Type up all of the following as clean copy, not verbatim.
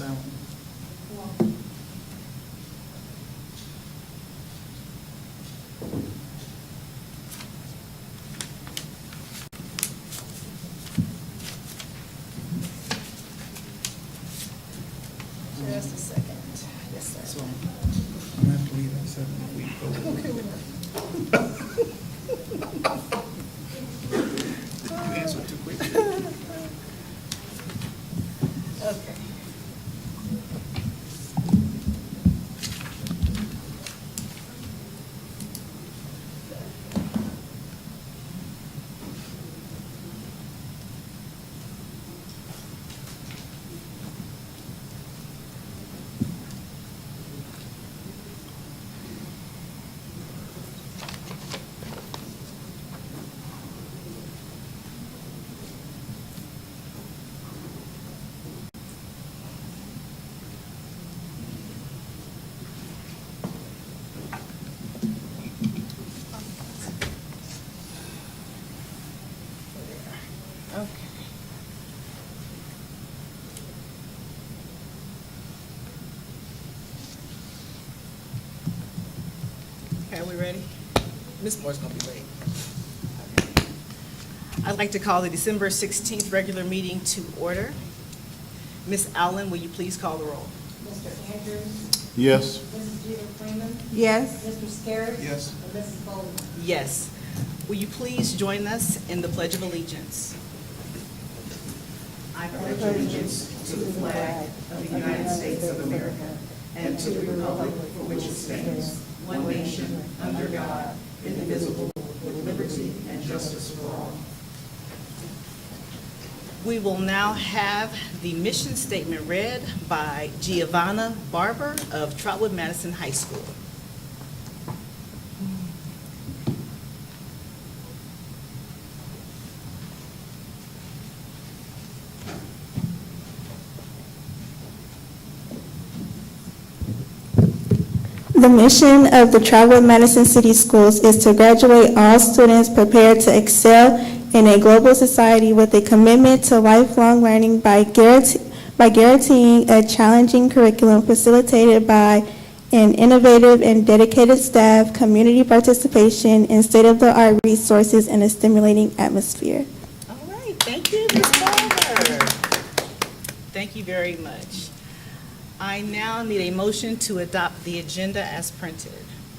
Allen. Just a second. Yes, sir. So I'm gonna have to leave at 7 if we go. Okay, You answered too quick. okay. Okay. Okay, are we ready? Ms. Moore's gonna be late. Okay. I'd like to call the December 16th regular meeting to order. Ms. Allen, will you please call the roll? Mr. Andrews? Yes. Mrs. Jeter Freeman? Yes. Mr. Scarrett? Yes. And Mrs. Bowman? Yes. Will you please join us in the Pledge of Allegiance? I pledge allegiance to the flag of the United States of America and to the republic for which it stands, one nation, under God, indivisible, with liberty and justice for all. We will now have the mission statement read by Giovanna Barber of Trotwood-Madison High School. The mission of the Trotwood-Madison City Schools is to graduate all students prepared to excel in a global society with a commitment to lifelong learning by guaranteeing a challenging curriculum facilitated by an innovative and dedicated staff, community participation, and state-of-the-art resources in a stimulating atmosphere. All right, thank you, Ms. Barber. Thank you very much. I now need a motion to adopt the agenda as printed.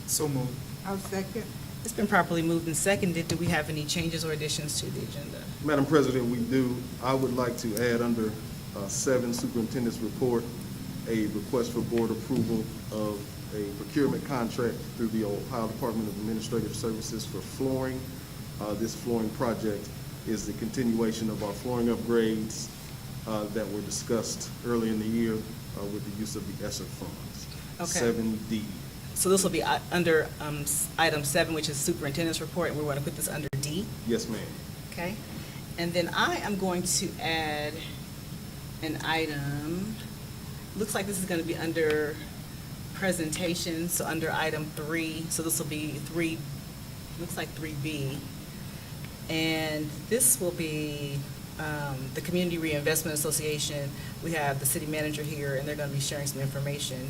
So moved. I'll second. It's been properly moved and seconded. Do we have any changes or additions to the agenda? Madam President, we do. I would like to add under 7 Superintendent's report, a request for board approval of a procurement contract through the Ohio Department of Administrative Services for flooring. This flooring project is the continuation of our flooring upgrades that were discussed early in the year with the use of the ESSER funds. Okay. 7D. So this will be under item 7, which is superintendent's report, and we're going to put this under D, Yes, ma'am. okay? And then I am going to add an item, looks like this is going to be under presentation, so under item 3, so this will be 3, looks like 3B. And this will be the Community Reinvestment Association. We have the city manager here, and they're going to be sharing some information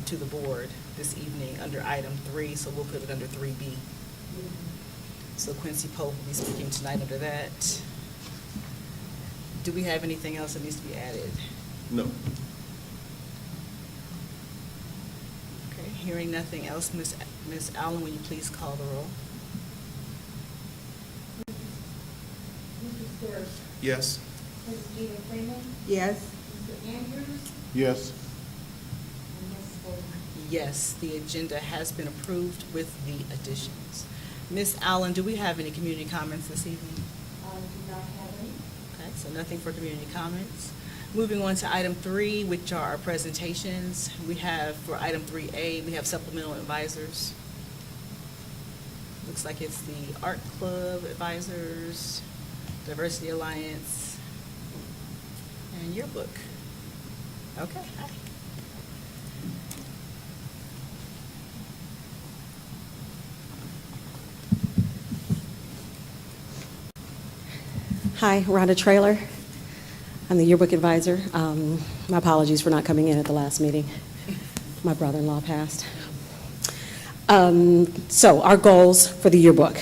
to the board this evening under item 3, so we'll put it under 3B. So Quincy Pope will be speaking tonight under that. Do we have anything else that needs to be added? No. Okay, hearing nothing else, Ms. Allen, will you please call the roll? Mr. Scarrett? Yes. Mrs. Jeter Freeman? Yes. Mr. Andrews? Yes. And Mrs. Bowman? Yes, the agenda has been approved with the additions. Ms. Allen, do we have any community comments this evening? I do not have any. Okay, so nothing for community comments. Moving on to item 3, which are our presentations. We have, for item 3A, we have supplemental advisors. Looks like it's the Art Club advisors, Diversity Alliance, and your book. Okay. Hi, Rhonda Traylor. I'm the yearbook advisor. My apologies for not coming in at the last meeting. My brother-in-law passed. So our goals for the yearbook.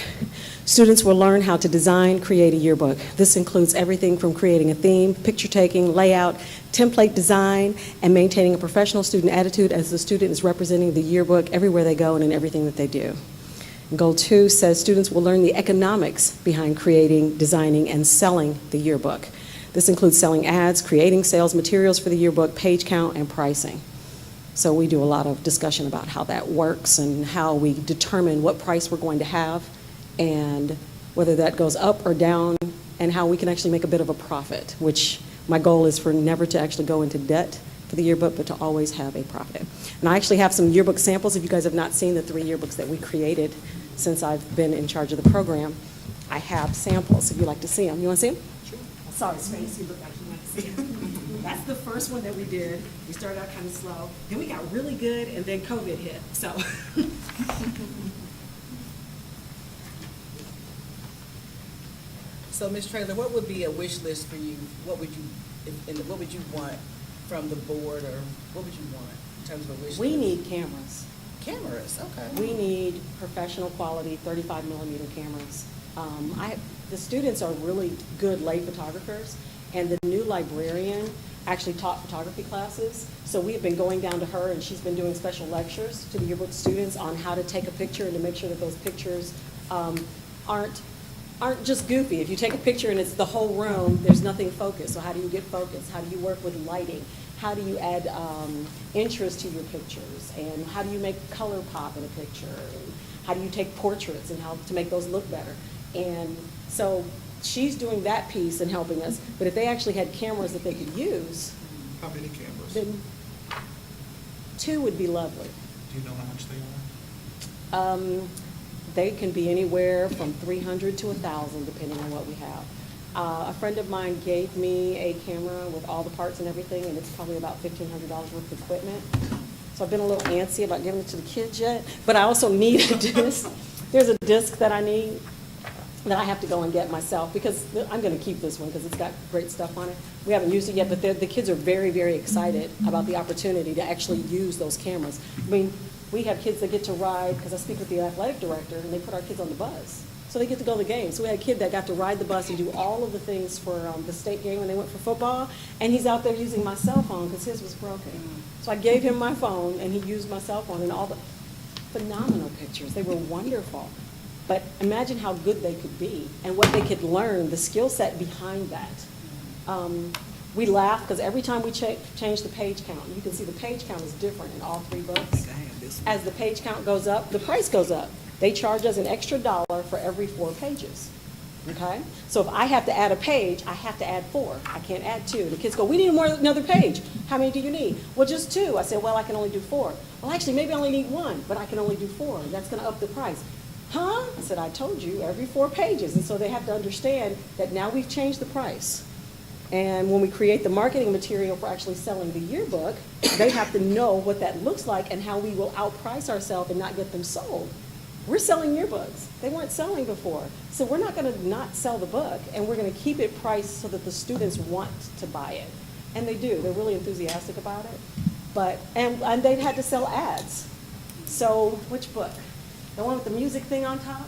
Students will learn how to design, create a yearbook. This includes everything from creating a theme, picture taking, layout, template design, and maintaining a professional student attitude as the student is representing the yearbook everywhere they go and in everything that they do. Goal 2 says students will learn the economics behind creating, designing, and selling the yearbook. This includes selling ads, creating sales materials for the yearbook, page count, and pricing. So we do a lot of discussion about how that works and how we determine what price we're going to have and whether that goes up or down and how we can actually make a bit of a profit, which my goal is for never to actually go into debt for the yearbook, but to always have a profit. And I actually have some yearbook samples. If you guys have not seen the 3 yearbooks that we created since I've been in charge of the program, I have samples if you'd like to see them. You want to see them? Sure. Sorry, Space, you look like you want to see them. That's the first one that we did. We started out kind of slow. Then we got really good, and then COVID hit, so. So, Ms. Traylor, what would be a wish list for you? What would you want from the board, or what would you want in terms of a wish list? We need cameras. Cameras, okay. We need professional quality 35 millimeter cameras. The students are really good lay photographers, and the new librarian actually taught photography classes. So we have been going down to her, and she's been doing special lectures to the yearbook students on how to take a picture and to make sure that those pictures aren't just goofy. If you take a picture and it's the whole room, there's nothing focused. So how do you get focused? How do you work with lighting? How do you add interest to your pictures? And how do you make color pop in a picture? And how do you take portraits and how to make those look better? And so she's doing that piece and helping us. But if they actually had cameras that they could use, How many cameras? then 2 would be lovely. Do you know how much they are? They can be anywhere from 300 to 1,000, depending on what we have. A friend of mine gave me a camera with all the parts and everything, and it's probably about $1,500 worth of equipment. So I've been a little antsy about giving it to the kids yet, but I also need a disc. There's a disc that I need that I have to go and get myself, because I'm going to keep this one because it's got great stuff on it. We haven't used it yet, but the kids are very, very excited about the opportunity to actually use those cameras. I mean, we have kids that get to ride, because I speak with the athletic director, and they put our kids on the bus. So they get to go to the game. So we had a kid that got to ride the bus and do all of the things for the state game when they went for football, and he's out there using my cell phone because his was broken. So I gave him my phone, and he used my cell phone, and all the phenomenal pictures. They were wonderful. But imagine how good they could be and what they could learn, the skill set behind that. We laugh because every time we change the page count, you can see the page count is different in all 3 books. I have this one. As the page count goes up, the price goes up. They charge us an extra $1 for every 4 pages, okay? So if I have to add a page, I have to add 4. I can't add 2. The kids go, we need another page. How many do you need? Well, just 2. I said, well, I can only do 4. Well, actually, maybe I only need 1, but I can only do 4. That's going to up the price. Huh? I said, I told you, every 4 pages. And so they have to understand that now we've changed the price. And when we create the marketing material for actually selling the yearbook, they have to know what that looks like and how we will outprice ourselves and not get them sold. We're selling yearbooks. They weren't selling before. So we're not going to not sell the book, and we're going to keep it priced so that the students want to buy it. And they do. They're really enthusiastic about it. But and they've had to sell ads. So which book? The one with the music thing on top?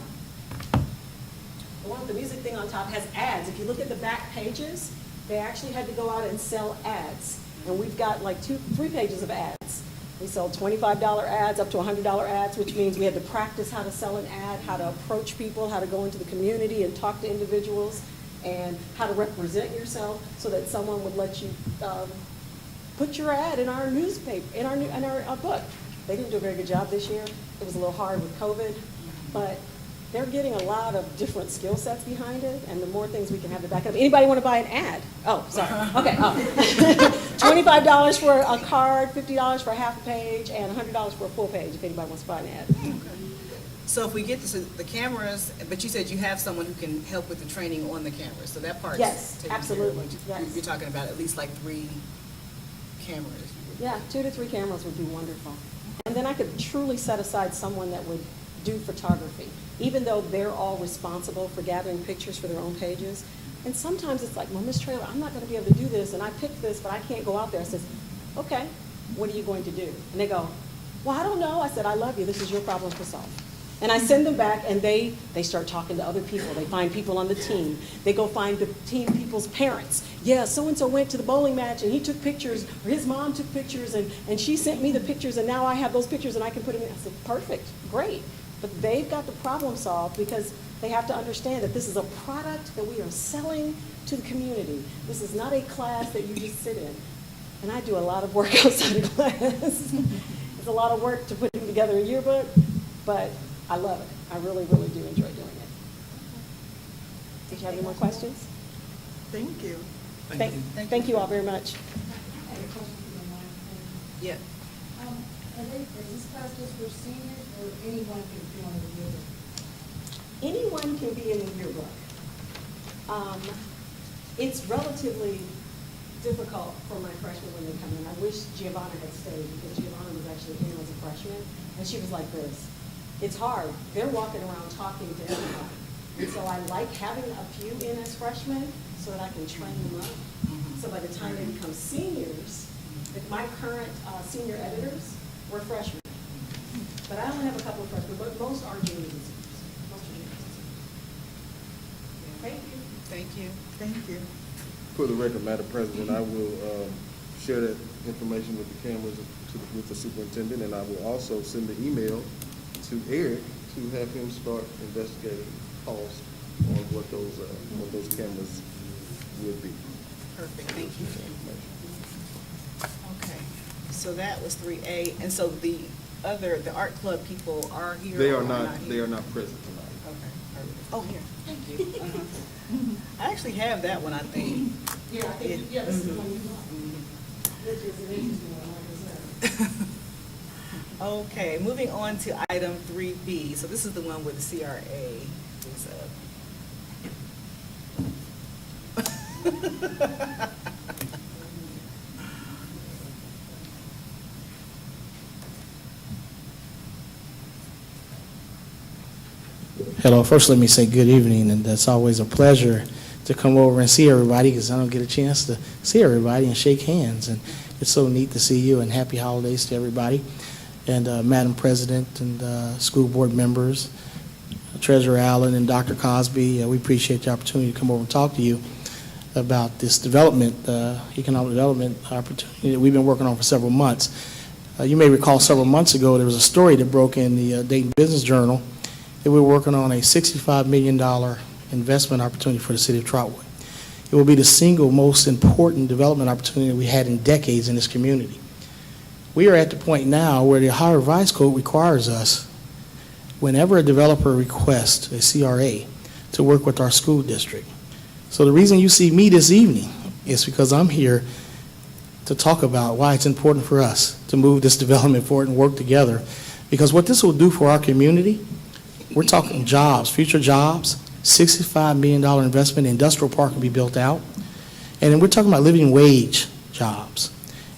The one with the music thing on top has ads. If you look at the back pages, they actually had to go out and sell ads. And we've got like 3 pages of ads. We sell $25 ads up to $100 ads, which means we had to practice how to sell an ad, how to approach people, how to go into the community and talk to individuals, and how to represent yourself so that someone would let you put your ad in our newspaper, in our book. They didn't do a very good job this year. It was a little hard with COVID, but they're getting a lot of different skill sets behind it, and the more things we can have to back up. Anybody want to buy an ad? Oh, sorry. Okay. $25 for a card, $50 for a half a page, and $100 for a full page if anybody wants to buy an ad. So if we get the cameras, but you said you have someone who can help with the training on the cameras, so that part's Yes, taken care of. absolutely. Yes. You're talking about at least like 3 cameras. Yeah, 2 to 3 cameras would be wonderful. And then I could truly set aside someone that would do photography. Even though they're all responsible for gathering pictures for their own pages, And sometimes it's like, well, Miss Traylor, I'm not going to be able to do this, and I picked this, but I can't go out there. I says, okay, what are you going to do? And they go, well, I don't know. I said, I love you. This is your problem to solve. And I send them back, and they start talking to other people. They find people on the team. They go find the team people's parents. Yeah, so-and-so went to the bowling match, and he took pictures, or his mom took pictures, and she sent me the pictures, and now I have those pictures, and I can put them in. I said, perfect, great. But they've got the problem solved because they have to understand that this is a product that we are selling to the community. This is not a class that you just sit in. And I do a lot of work outside of class. It's a lot of work to putting together a yearbook, but I love it. I really, really do enjoy doing it. Did you have any more questions? Thank you. Thank you all very much. I have a question for you, Mike. Yeah. Is this class just for seniors or anyone can be on the yearbook? Anyone can be in the yearbook. It's relatively difficult for my freshmen when they come in. I wish Giovanna had stayed because Giovanna was actually in as a freshman, and she was like this. It's hard. They're walking around talking to everybody. And so I like having a few in as freshmen so that I can train them up. So by the time they become seniors, like my current senior editors were freshmen. But I only have a couple of freshmen, but most are juniors and seniors. Most are juniors and seniors. Thank you. Thank you. Thank you. For the record, Madam President, I will share that information with the cameras with the superintendent, and I will also send the email to Eric to have him start investigating costs on what those cameras would be. Perfect, thank you. Okay, so that was 3A, and so the art club people are here? They or are not here? present tonight. Okay, perfect. Oh, here, thank you. I actually have that one, I think. Yeah, I think, yeah, this is the one you want. Which is an interesting one, like I said. Okay, moving on to item 3B. So this is the one where the CRA is up. Hello, first let me say good evening, and it's always a pleasure to come over and see everybody because I don't get a chance to see everybody and shake hands, and it's so neat to see you, and happy holidays to everybody. And Madam President and school board members, Treasurer Allen and Dr. Cosby, we appreciate the opportunity to come over and talk to you about this development, economic development opportunity that we've been working on for several months. You may recall several months ago there was a story that broke in the Dayton Business Journal that we were working on a $65 million investment opportunity for the city of Trotwood. It will be the single most important development opportunity we had in decades in this community. We are at the point now where the Ohio Revised Code requires us, whenever a developer requests a CRA, to work with our school district. So the reason you see me this evening is because I'm here to talk about why it's important for us to move this development forward and work together. Because what this will do for our community, we're talking jobs, future jobs, $65 million investment, industrial park will be built out. And then we're talking about living wage jobs.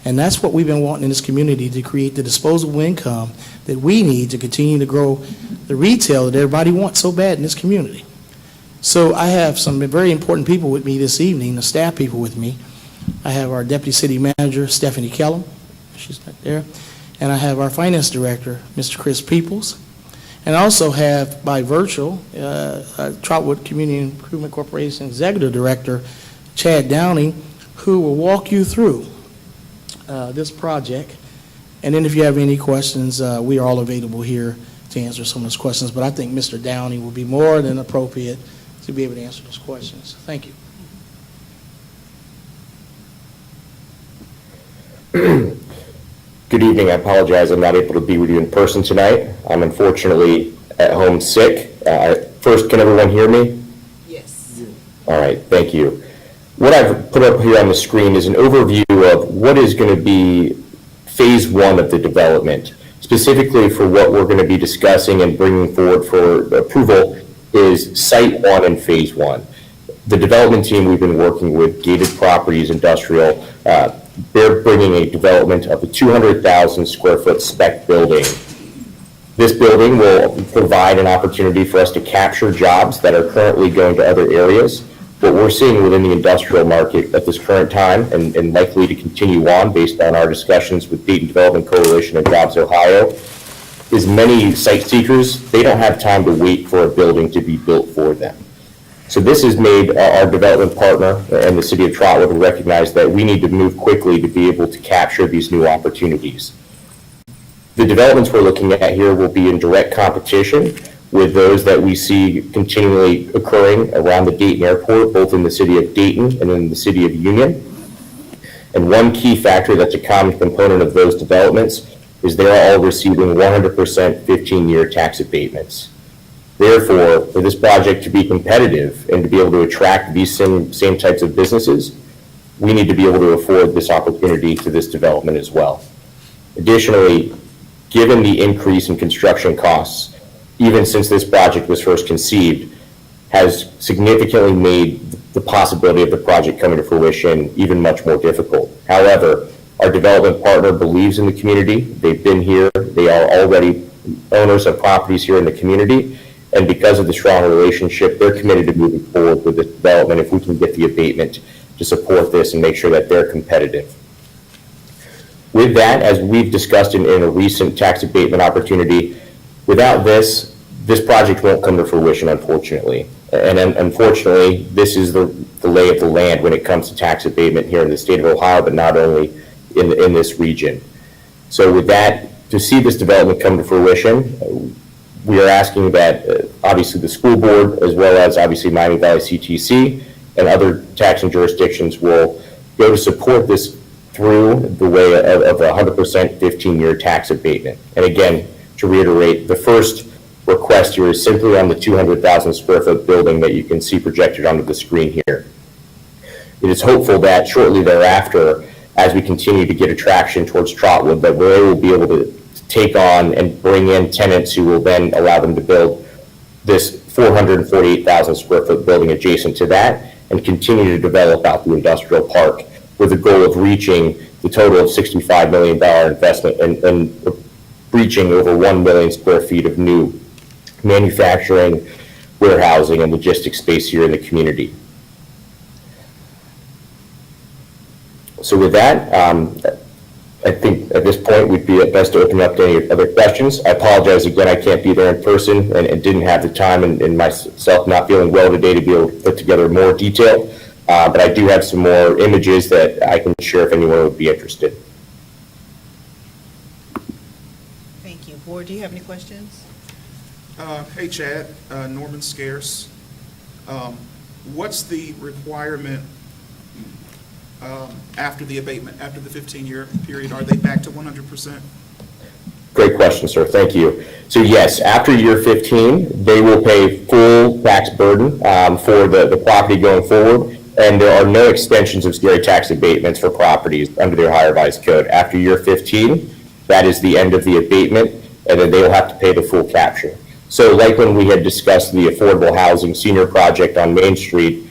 And that's what we've been wanting in this community, to create the disposable income that we need to continue to grow the retail that everybody wants so bad in this community. So I have some very important people with me this evening, the staff people with me. I have our Deputy City Manager, Stephanie Kellum, she's right there, and I have our Finance Director, Mr. Chris Peoples, and I also have, by virtual, Trotwood Community Improvement Corporation Executive Director, Chad Downing, who will walk you through this project. And then if you have any questions, we are all available here to answer some of those questions. But I think Mr. Downing will be more than appropriate to be able to answer those questions. Thank you. Good evening. I apologize I'm not able to be with you in person tonight. I'm unfortunately at home sick. First, can everyone hear me? Yes. All right, thank you. What I've put up here on the screen is an overview of what is going to be phase one of the development. Specifically for what we're going to be discussing and bringing forward for approval is Site 1 and Phase 1. The development team we've been working with, Gated Properties Industrial, they're bringing a development of a 200,000 square foot spec building. This building will provide an opportunity for us to capture jobs that are currently going to other areas, what we're seeing within the industrial market at this current time, and likely to continue on based on our discussions with Dayton Development Coalition and Jobs Ohio, is many site seekers, they don't have time to wait for a building to be built for them. So this has made our development partner and the city of Trotwood recognize that we need to move quickly to be able to capture these new opportunities. The developments we're looking at here will be in direct competition with those that we see continually occurring around the Dayton airport, both in the city of Dayton and in the city of Union. And one key factor that's a common component of those developments is they're all receiving 100% 15-year tax abatements. Therefore, for this project to be competitive and to be able to attract these same types of businesses, we need to be able to afford this opportunity to this development as well. Additionally, given the increase in construction costs, even since this project was first conceived, has significantly made the possibility of the project coming to fruition even much more difficult. However, our development partner believes in the community. They've been here. They are already owners of properties here in the community. And because of the strong relationship, they're committed to moving forward with this development if we can get the abatement to support this and make sure that they're competitive. With that, as we've discussed in a recent tax abatement opportunity, without this project won't come to fruition, unfortunately. And unfortunately, this is the lay of the land when it comes to tax abatement here in the state of Ohio, but not only in this region. So with that, to see this development come to fruition, we are asking that obviously the school board, as well as obviously Miami Valley CTC and other taxing jurisdictions will go to support this through the way of a 100% 15-year tax abatement. And again, to reiterate, the first request here is simply on the 200,000 square foot building that you can see projected onto the screen here. It is hopeful that shortly thereafter, as we continue to get attraction towards Trotwood, that we will be able to take on and bring in tenants who will then allow them to build this 448,000 square foot building adjacent to that and continue to develop out the industrial park with the goal of reaching the total of $65 million investment and reaching over 1 million square feet of new manufacturing, warehousing, and logistics space here in the community. So with that, I think at this point we'd be at best to open up to any other questions. I apologize again, I can't be there in person and didn't have the time and myself not feeling well today to be able to put together more detail. But I do have some more images that I can share if anyone would be interested. Thank you. Board, do you have any questions? Hey Chad, Norman Scarce. What's the requirement after the abatement, after the 15-year period? Are they back to 100%? Great question, sir. Thank you. So yes, after year 15, they will pay full tax burden for the property going forward, and there are no extensions of CRA tax abatements for properties under the Ohio Revised Code. After year 15, that is the end of the abatement, and then they will have to pay the full capture. So like when we had discussed the affordable housing senior project on Main Street,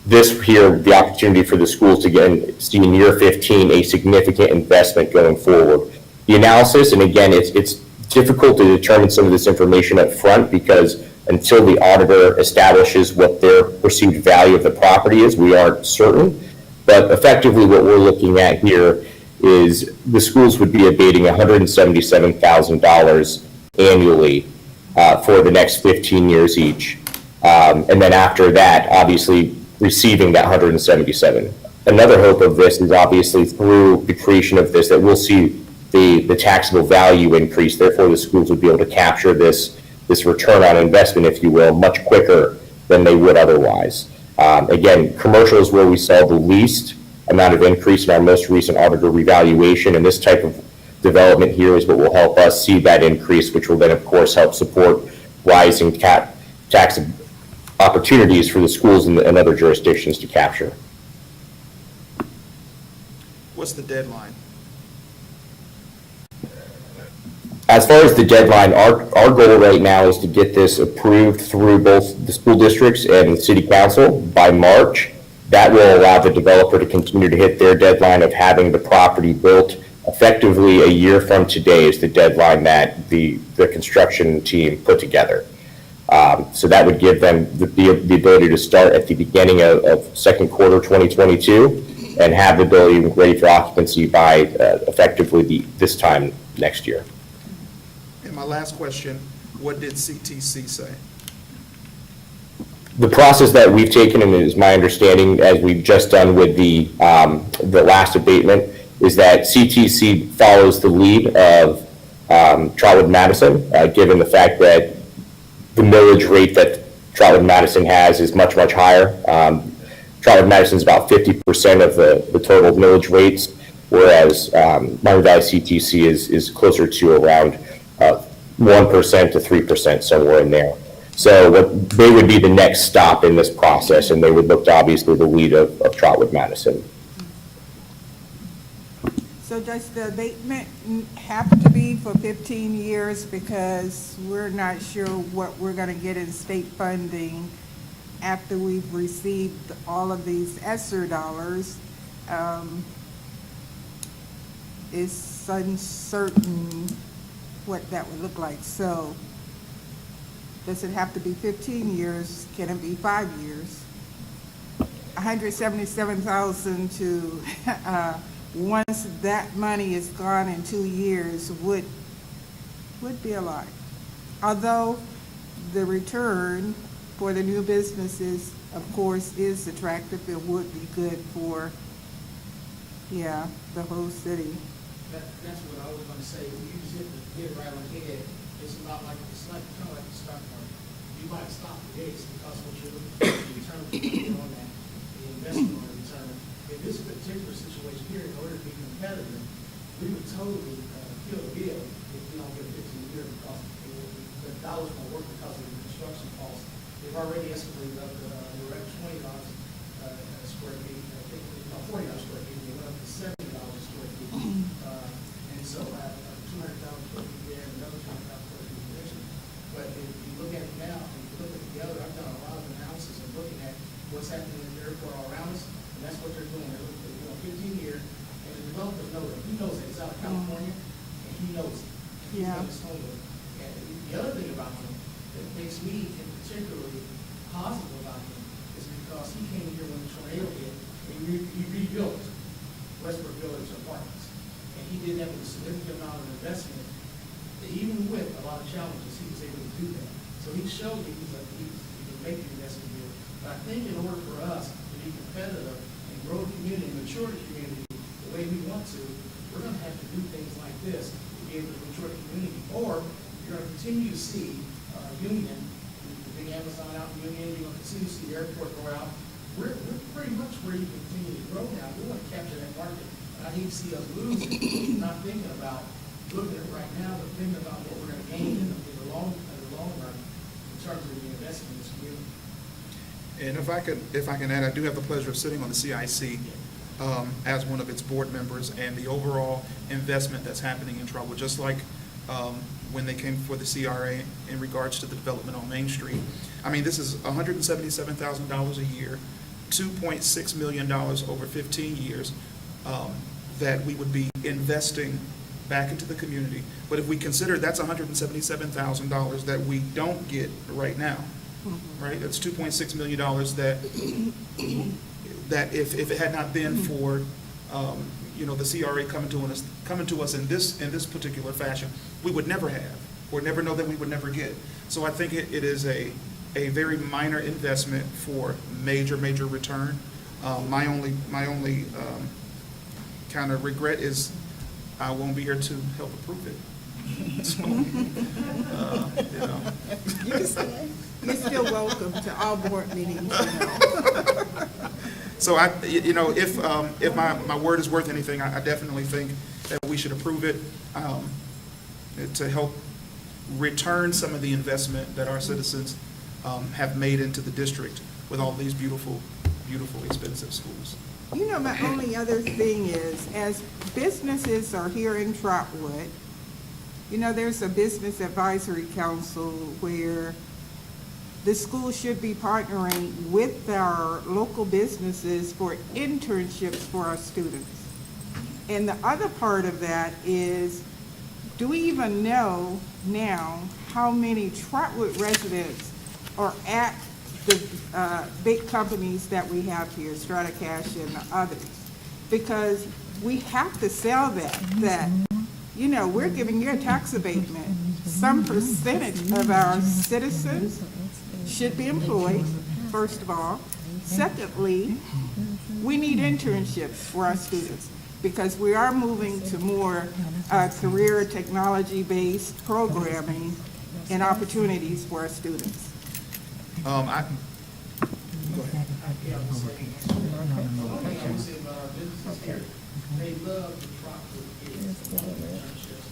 this here, the opportunity for the schools to get, see in year 15 a significant investment going forward. The analysis, and again, it's difficult to determine some of this information up front because until the auditor establishes what their perceived value of the property is, we aren't certain. But effectively what we're looking at here is the schools would be abating $177,000 annually for the next 15 years each. And then after that, obviously, receiving that 177. Another hope of this is obviously through the creation of this that we'll see the taxable value increase. Therefore, the schools would be able to capture this return on investment, if you will, much quicker than they would otherwise. Again, commercial is where we saw the least amount of increase in our most recent auditor revaluation, and this type of development here is what will help us see that increase, which will then, of course, help support rising tax opportunities for the schools and other jurisdictions to capture. What's the deadline? As far as the deadline, our goal right now is to get this approved through both the school districts and the city council by March. That will allow the developer to continue to hit their deadline of having the property built. Effectively, a year from today is the deadline that the construction team put together. So that would give them the ability to start at the beginning of second quarter 2022 and have the ability ready for occupancy by effectively this time next year. And my last question, what did CTC say? The process that we've taken, and it is my understanding, as we've just done with the last abatement, is that CTC follows the lead of Trotwood-Madison, given the fact that the millage rate that Trotwood-Madison has is much, much higher. Trotwood-Madison is about 50% of the total millage rates, whereas Miami Valley CTC is closer to around 1% to 3%, somewhere in there. So they would be the next stop in this process, and they would look to obviously the lead of Trotwood-Madison. So does the abatement have to be for 15 years because we're not sure what we're going to get in state funding after we've received all of these ESSER dollars? It's uncertain what that would look like. So does it have to be 15 years? Can it be 5 years? 177,000 to once that money is gone in 2 years would be a lot. Although the return for the new businesses, of course, is attractive, it would be good for, the whole city. That's what I was gonna say, when you just hit it right on the head, it's about like, kind of like the stock market. You might stop the gates because what you're looking for, the return on that, the investment on the return. In this particular situation here, in order to be competitive, we would totally kill the deal if we don't get a 15-year because the dollars won't work because of the construction costs. They've already escalated up to, they were at $20 a square feet, I think, $40 a square feet, they went up to $70 a square feet. And so I have 200,000 square feet there and another 200,000 square feet there. But if you look at it now, and you look at it together, I've done a lot of analysis and looking at what's happening in the airport all around us, and that's what they're doing. They're looking at 15 years, and the developers know that. He knows that it's out of California, and he knows it. He's got his homework. And the other thing about him that makes me particularly positive about him is because he came here when the tornado hit, and he rebuilt Westbrook Village apartments. And he did that with a significant amount of investment. Even with a lot of challenges, he was able to do that. So he showed me he can make the investment here. But I think in order for us to be competitive and grow the community, mature the community the way we want to, we're going to have to do things like this to be able to mature the community. Or you're going to continue to see Union, the big Amazon out in Union, you're going to continue to see the airport go out. We're pretty much where you continue to grow now. We want to capture that market. And I hate to see us lose it, not thinking about looking at it right now, but thinking about what we're going to gain in the long run in terms of the investment in this community. And if I can add, I do have the pleasure of sitting on the CIC as one of its board members, and the overall investment that's happening in Trotwood, just like when they came before the CRA in regards to the development on Main Street. I mean, this is $177,000 a year, $2.6 million over 15 years that we would be investing back into the community. But if we consider that's $177,000 that we don't get right now, right? That's $2.6 million that if it had not been for the CRA coming to us in this particular fashion, we would never have, or never know that we would never get. So I think it is a very minor investment for major return. My only kind of regret is I won't be here to help approve it. So, You can stay. You're still welcome to all board meetings. So if my word is worth anything, I definitely think that we should approve it to help return some of the investment that our citizens have made into the district with all these beautiful, expensive schools. My only other thing is, as businesses are here in Trotwood, there's a business advisory council where the school should be partnering with our local businesses for internships for our students. And the other part of that is, do we even know now how many Trotwood residents or at the big companies that we have here, Stratacash and the others. Because we have to sell that, you know, we're giving you a tax abatement. Some percentage of our citizens should be employed, first of all. Secondly, we need internships for our students because we are moving to more career technology-based programming and opportunities for our students. Go ahead. They love the Trotwood kids. They love the internships.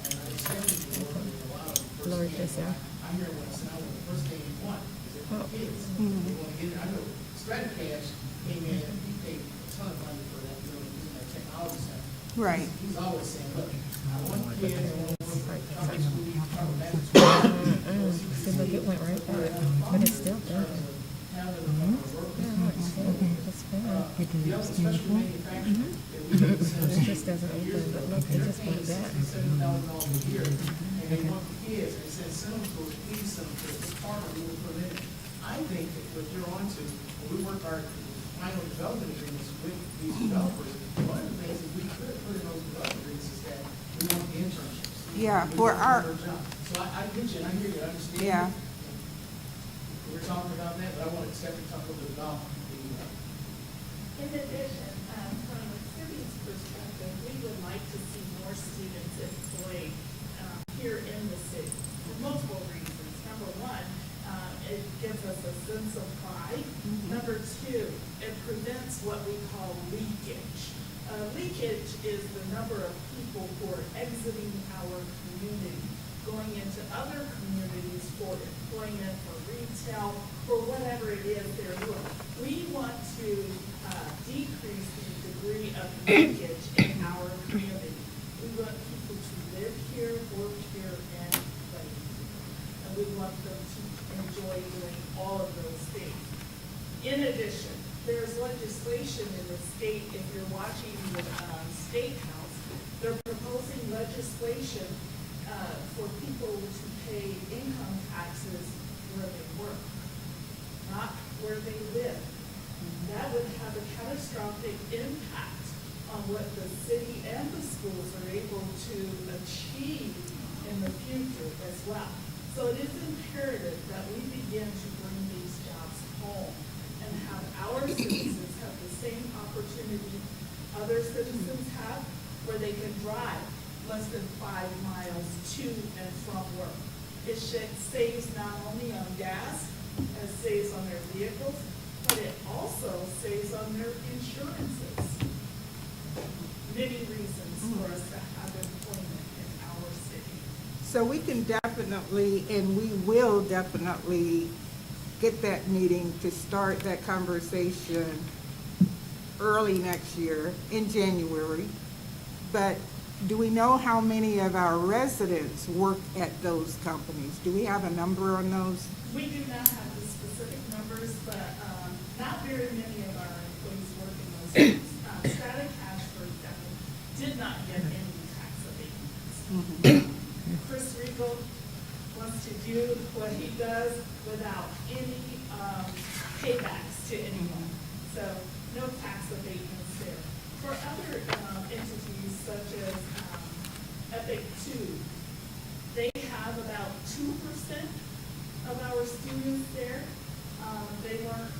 And I extended to work with a lot of them. Lower this out. I hear when I said, I want the first thing you want is they want kids. They want to get it. I know Stratacash came in and he paid a ton of money for that, using that technology center. Right. He's always saying, look, I want kids, I want to work with public schools, Trotwood-Madison. See, look, it went right back, but it's still there. That's fine. The other special manufacturing that we do It just doesn't open, but look, it just went back. $7,000 a year, and they want the kids, and it says send them to a police center, it's part of what we put in. I think that what you're onto, when we work our final development agreements with these developers, one of the things that we could put in those development agreements is that we want the internships. Yeah, We for want our, their job. So I get you, and I hear you, I understand. Yeah. We're talking about that, but I want to separately talk a little bit about the, In addition, from the city's perspective, we would like to see more students employed here in the city for multiple reasons. Number one, it gives us a sense of pride. Number two, it prevents what we call leakage. Leakage is the number of people who are exiting our community, going into other communities for employment, for retail, for whatever it is they're doing. We want to decrease the degree of leakage in our community. We want people to live here, work here, and play here. And we want them to enjoy doing all of those things. In addition, there's legislation in the state, if you're watching the State House, they're proposing legislation for people to pay income taxes where they work, not where they live. That would have a catastrophic impact on what the city and the schools are able to achieve in the future as well. So it is imperative that we begin to bring these jobs home and have our citizens have the same opportunity other citizens have, where they can drive less than 5 miles to and from work. It saves not only on gas, it saves on their vehicles, but it also saves on their insurances. Many reasons for us to have employment in our city. so we can definitely, and we will definitely get that meeting to start that conversation early next year in January. But do we know how many of our residents work at those companies? Do we have a number on those? We do not have the specific numbers, but not very many of our employees work in those things. Stratacash, for example, did not get any tax abatements. Chris Riegel wants to do what he does without any paybacks to anyone. So no tax abatements there. For other entities such as Epic 2, they have about 2% of our students there. They weren't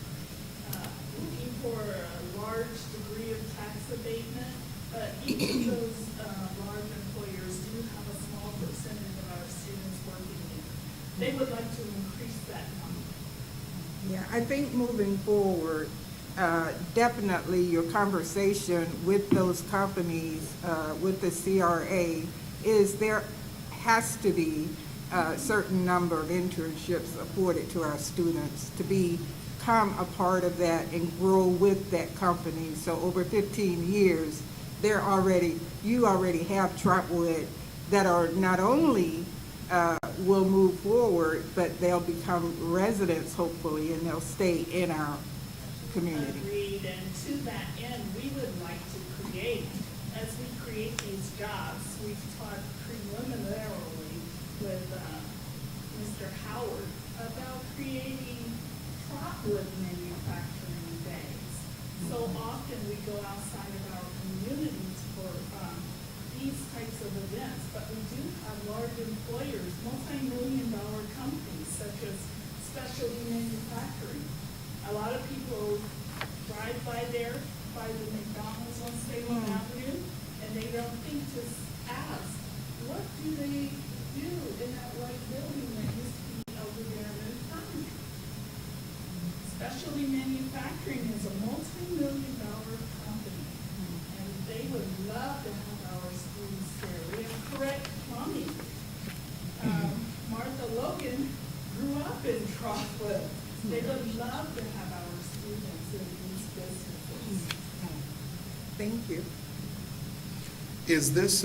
looking for a large degree of tax abatement, but each of those large employers do have a small percentage of our students working there. They would like to increase that number. Yeah, I think moving forward, definitely your conversation with those companies, with the CRA, is there has to be a certain number of internships afforded to our students to become a part of that and grow with that company. So over 15 years, you already have Trotwood that are not only will move forward, but they'll become residents hopefully, and they'll stay in our community. Agreed, and to that end, we would like to create, as we create these jobs, we've talked preliminarily with Mr. Howard about creating Trotwood manufacturing days. So often we go outside of our communities for these types of events, but we do have large employers, multi-million-dollar companies such as specialty manufacturing. A lot of people drive by there, by the McDonald's on Salem Avenue, and they don't think to ask, what do they do in that white building that used to be over there in the foundry? Specialty manufacturing is a multi-million-dollar company, and they would love to have our students there. We have correct plumbing. Martha Logan grew up in Trotwood. They would love to have our students in these businesses. Thank you. Is this,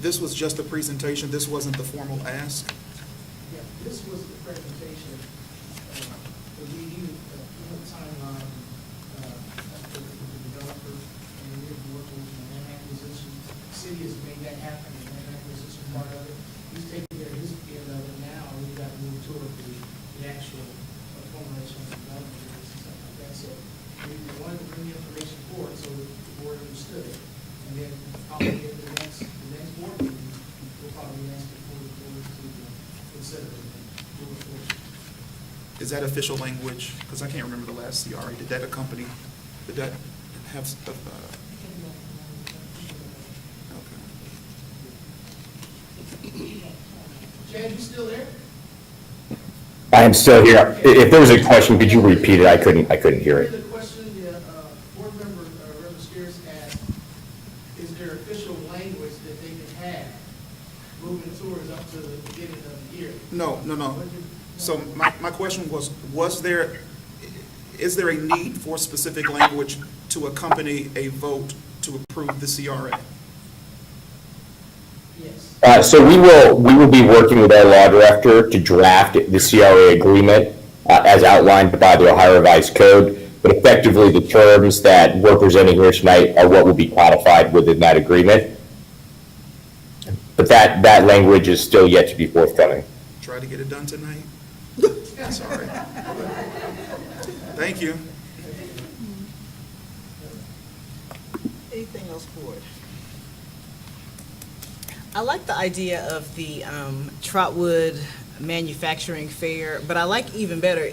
this was just a presentation, this wasn't the formal ask? Yeah, this was the presentation, the meeting, the timeline, for the developer, and we have worked with land acquisition. The city has made that happen, the land acquisition part of it. He's taking care of his end of it now, we've got to move toward the actual formulation of the development and stuff like that. So we wanted to bring the information forward so that the board understood it. And then probably at the next board meeting, we'll probably ask for the board to consider it and move it forward. Is that official language? Because I can't remember the last CRA. Did that accompany, did that have, okay. Chad, you still there? I am still here. If there was a question, could you repeat it? I couldn't hear it. The question the board member, Reverend Spears asked, is there official language that they can have moving towards up to the beginning of the year? No. So my question was is there a need for specific language to accompany a vote to approve the CRA? Yes. So we will be working with our law director to draft the CRA agreement as outlined by the Ohio Revised Code, but effectively the terms that we're presenting here tonight are what will be codified within that agreement. But that language is still yet to be forthcoming. Try to get it done tonight? Sorry. Thank you. Anything else, board? I like the idea of the Trotwood Manufacturing Fair, but I like even better,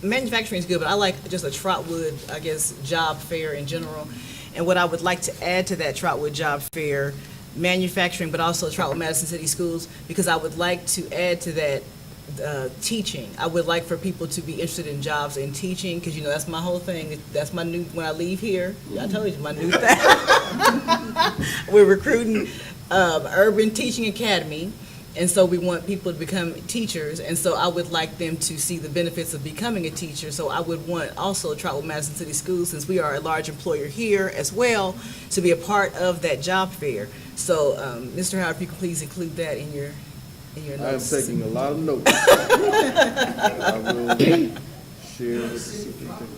manufacturing is good, but I like just a Trotwood, I guess, job fair in general. And what I would like to add to that Trotwood job fair, manufacturing, but also Trotwood-Madison City Schools, because I would like to add to that teaching. I would like for people to be interested in jobs in teaching, because that's my whole thing. That's my new, when I leave here, I told you, my new thing. We're recruiting Urban Teaching Academy, and so we want people to become teachers, and so I would like them to see the benefits of becoming a teacher. So I would want also Trotwood-Madison City Schools, since we are a large employer here as well, to be a part of that job fair. So, Mr. Howard, if you could please include that in your notes. I am taking a lot of notes. I will share with the superintendent.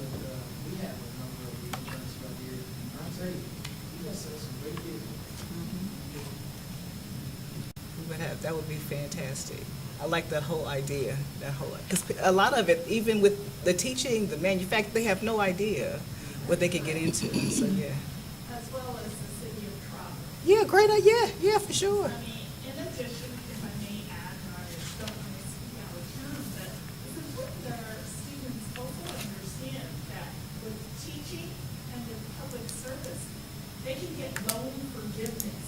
We have a number of interns right here. I'll tell you, you guys have some great people. That would be fantastic. I like that whole idea, because a lot of it, even with the teaching, the manufacturing, they have no idea what they can get into, so yeah. As well as the city of Trotwood. Yeah, great idea, yeah, for sure. I mean, in addition, if I may add, and I don't want to speak out of turn, but it's important that our students also understand that with teaching and with public service, they can get loan forgiveness.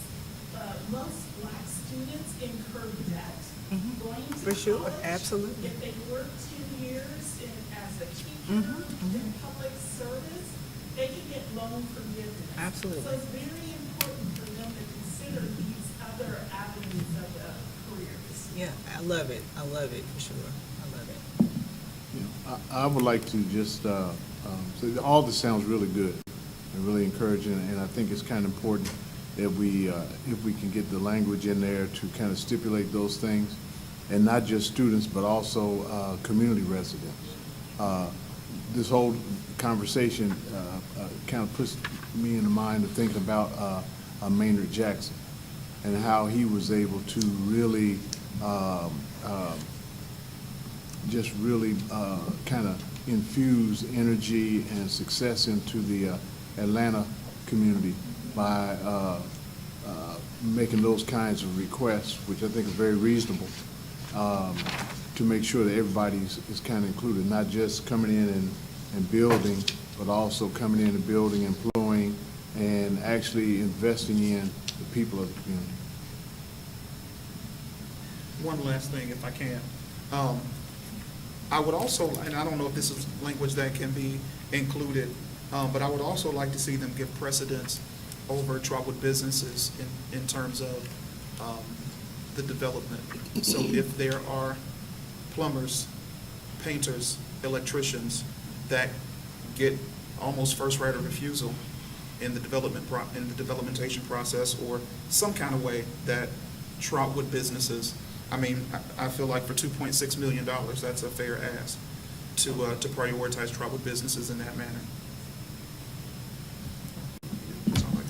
Most Black students incur debt going to For sure, college. absolutely. If they work 2 years as a teacher in public service, they can get loan forgiveness. Absolutely. So it's very important for them to consider these other avenues of careers. Yeah, I love it, for sure, I love it. I would like to just, say all this sounds really good and really encouraging, and I think it's kind of important that if we can get the language in there to kind of stipulate those things, and not just students, but also community residents. This whole conversation kind of puts me in the mind to think about Maynard Jackson and how he was able to really just really kind of infuse energy and success into the Atlanta community by making those kinds of requests, which I think are very reasonable, to make sure that everybody is kind of included, not just coming in and building, but also coming in and building, employing, and actually investing in the people of the community. One last thing, if I can. I would also, and I don't know if this is language that can be included, but I would also like to see them give precedence over Trotwood businesses in terms of the development. So if there are plumbers, painters, electricians that get almost first right of refusal in the developmentation process, or some kind of way that Trotwood businesses, I mean, I feel like for $2.6 million, that's a fair ask to prioritize Trotwood businesses in that manner. That's all I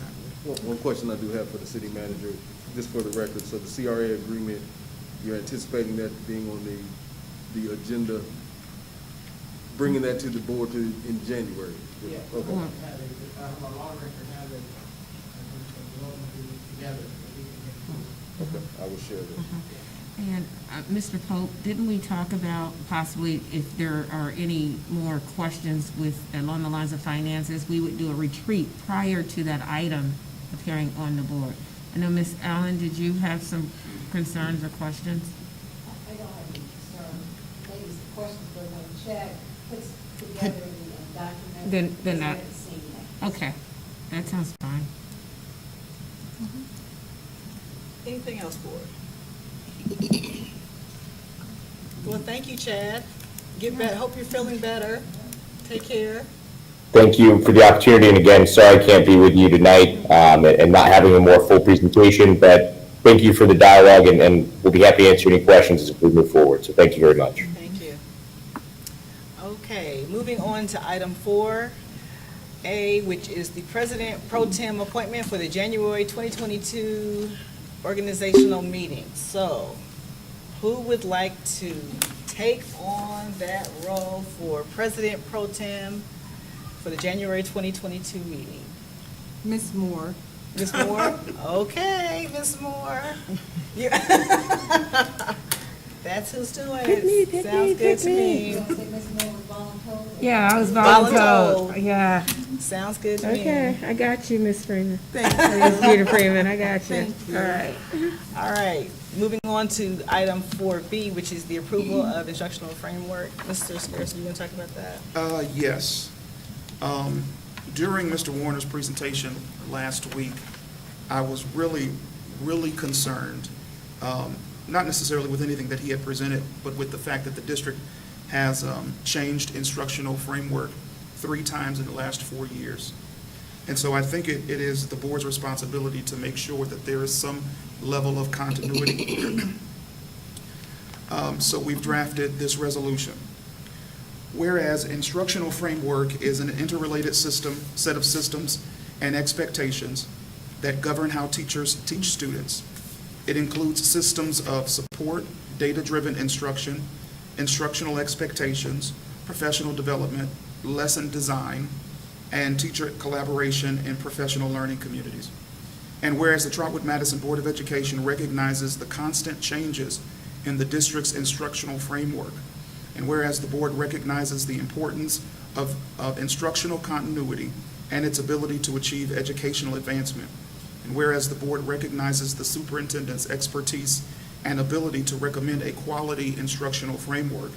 got. One question I do have for the city manager, just for the record, so the CRA agreement, you're anticipating that being on the agenda, bringing that to the board in January? Yeah. Okay. Our law record have a development together. Okay, I will share that. And Mr. Pope, didn't we talk about possibly if there are any more questions along the lines of finances, we would do a retreat prior to that item appearing on the board? I know, Ms. Allen, did you have some concerns or questions? I don't have any concern. Maybe it's the questions, but when Chad puts together the document. Then I that- haven't seen that. Okay, that sounds fine. Anything else, board? Well, thank you, Chad. Get better. Hope you're feeling better. Take care. Thank you for the opportunity, and again, sorry I can't be with you tonight, and not having a more full presentation, but thank you for the dialogue, and we'll be happy to answer any questions as we move forward, so thank you very much. Thank you. Okay, moving on to item 4A, which is the President Pro Tem appointment for the January 2022 organizational meeting. So, who would like to take on that role for President Pro Tem for the January 2022 meeting? Ms. Moore. Ms. Moore? Okay, Ms. Moore. You- That's who's doing it. Sounds good to me. You want to say Ms. Moore was voluntold? Yeah, I was Voluntold. voluntold. Yeah. Sounds good to me. Okay, I got you, Ms. Freeman. Thank Ms. Peter Freeman, I got you. Thank you. All right. All right, moving on to item 4B, which is the approval of instructional framework. Mr. Scarce, you want to talk about that? Yes. During Mr. Warner's presentation last week, I was really, really concerned, not necessarily with anything that he had presented, but with the fact that the district has changed instructional framework 3 times in the last 4 years. And so I think it is the board's responsibility to make sure that there is some level of continuity. So we've drafted this resolution. Whereas instructional framework is an interrelated set of systems and expectations that govern how teachers teach students. It includes systems of support, data-driven instruction, instructional expectations, professional development, lesson design, and teacher collaboration in professional learning communities. And whereas the Trotwood-Madison Board of Education recognizes the constant changes in the district's instructional framework, and whereas the board recognizes the importance of instructional continuity and its ability to achieve educational advancement, and whereas the board recognizes the superintendent's expertise and ability to recommend a quality instructional framework,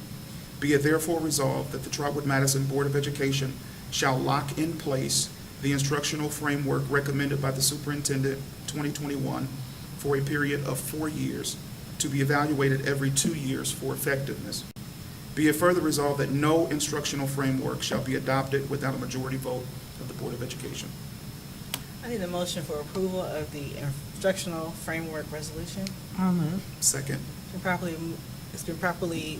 be it therefore resolved that the Trotwood-Madison Board of Education shall lock in place the instructional framework recommended by the superintendent 2021 for a period of 4 years to be evaluated every 2 years for effectiveness. Be it further resolved that no instructional framework shall be adopted without a majority vote of the Board of Education. I need a motion for approval of the instructional framework resolution. I'll move. Second. It's been properly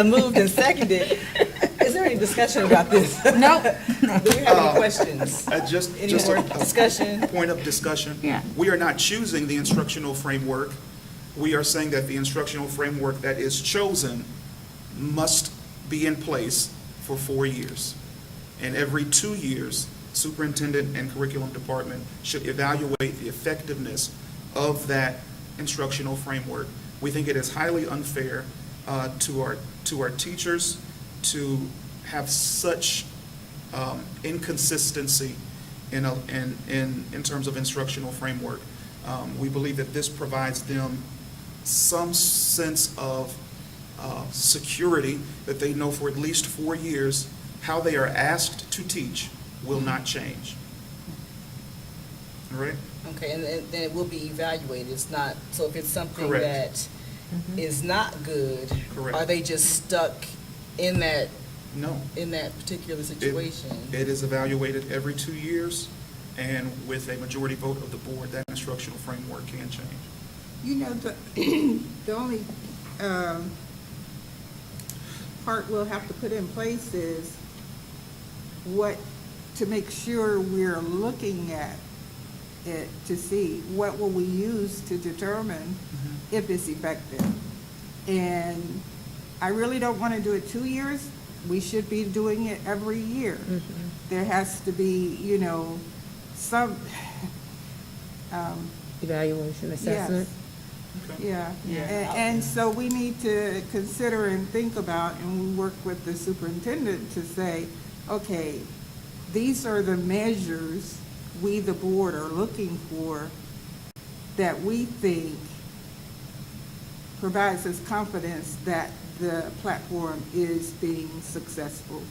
moved and seconded. Is there any discussion about this? Nope. Do we have any questions? Just Any a more discussion? point of discussion. Yeah. We are not choosing the instructional framework. We are saying that the instructional framework that is chosen must be in place for 4 years. And every 2 years, superintendent and curriculum department should evaluate the effectiveness of that instructional framework. We think it is highly unfair to our teachers to have such inconsistency in terms of instructional framework. We believe that this provides them some sense of security, that they know for at least 4 years how they are asked to teach will not change. All right? Okay, and then it will be evaluated. It's not, so if it's something Correct. that is not good, Correct. are they just stuck in that, No. in that particular situation? It is evaluated every 2 years, and with a majority vote of the board, that instructional framework can change. You know, the only part we'll have to put in place is to make sure we're looking at it to see what will we use to determine if it's effective. And I really don't want to do it 2 years. We should be doing it every year. There has to be, some, Evaluation, assessment. Okay. yeah. Yeah. And so we need to consider and think about, and we work with the superintendent to say, okay, these are the measures we, the board, are looking for that we think provides us confidence that the platform is being successful.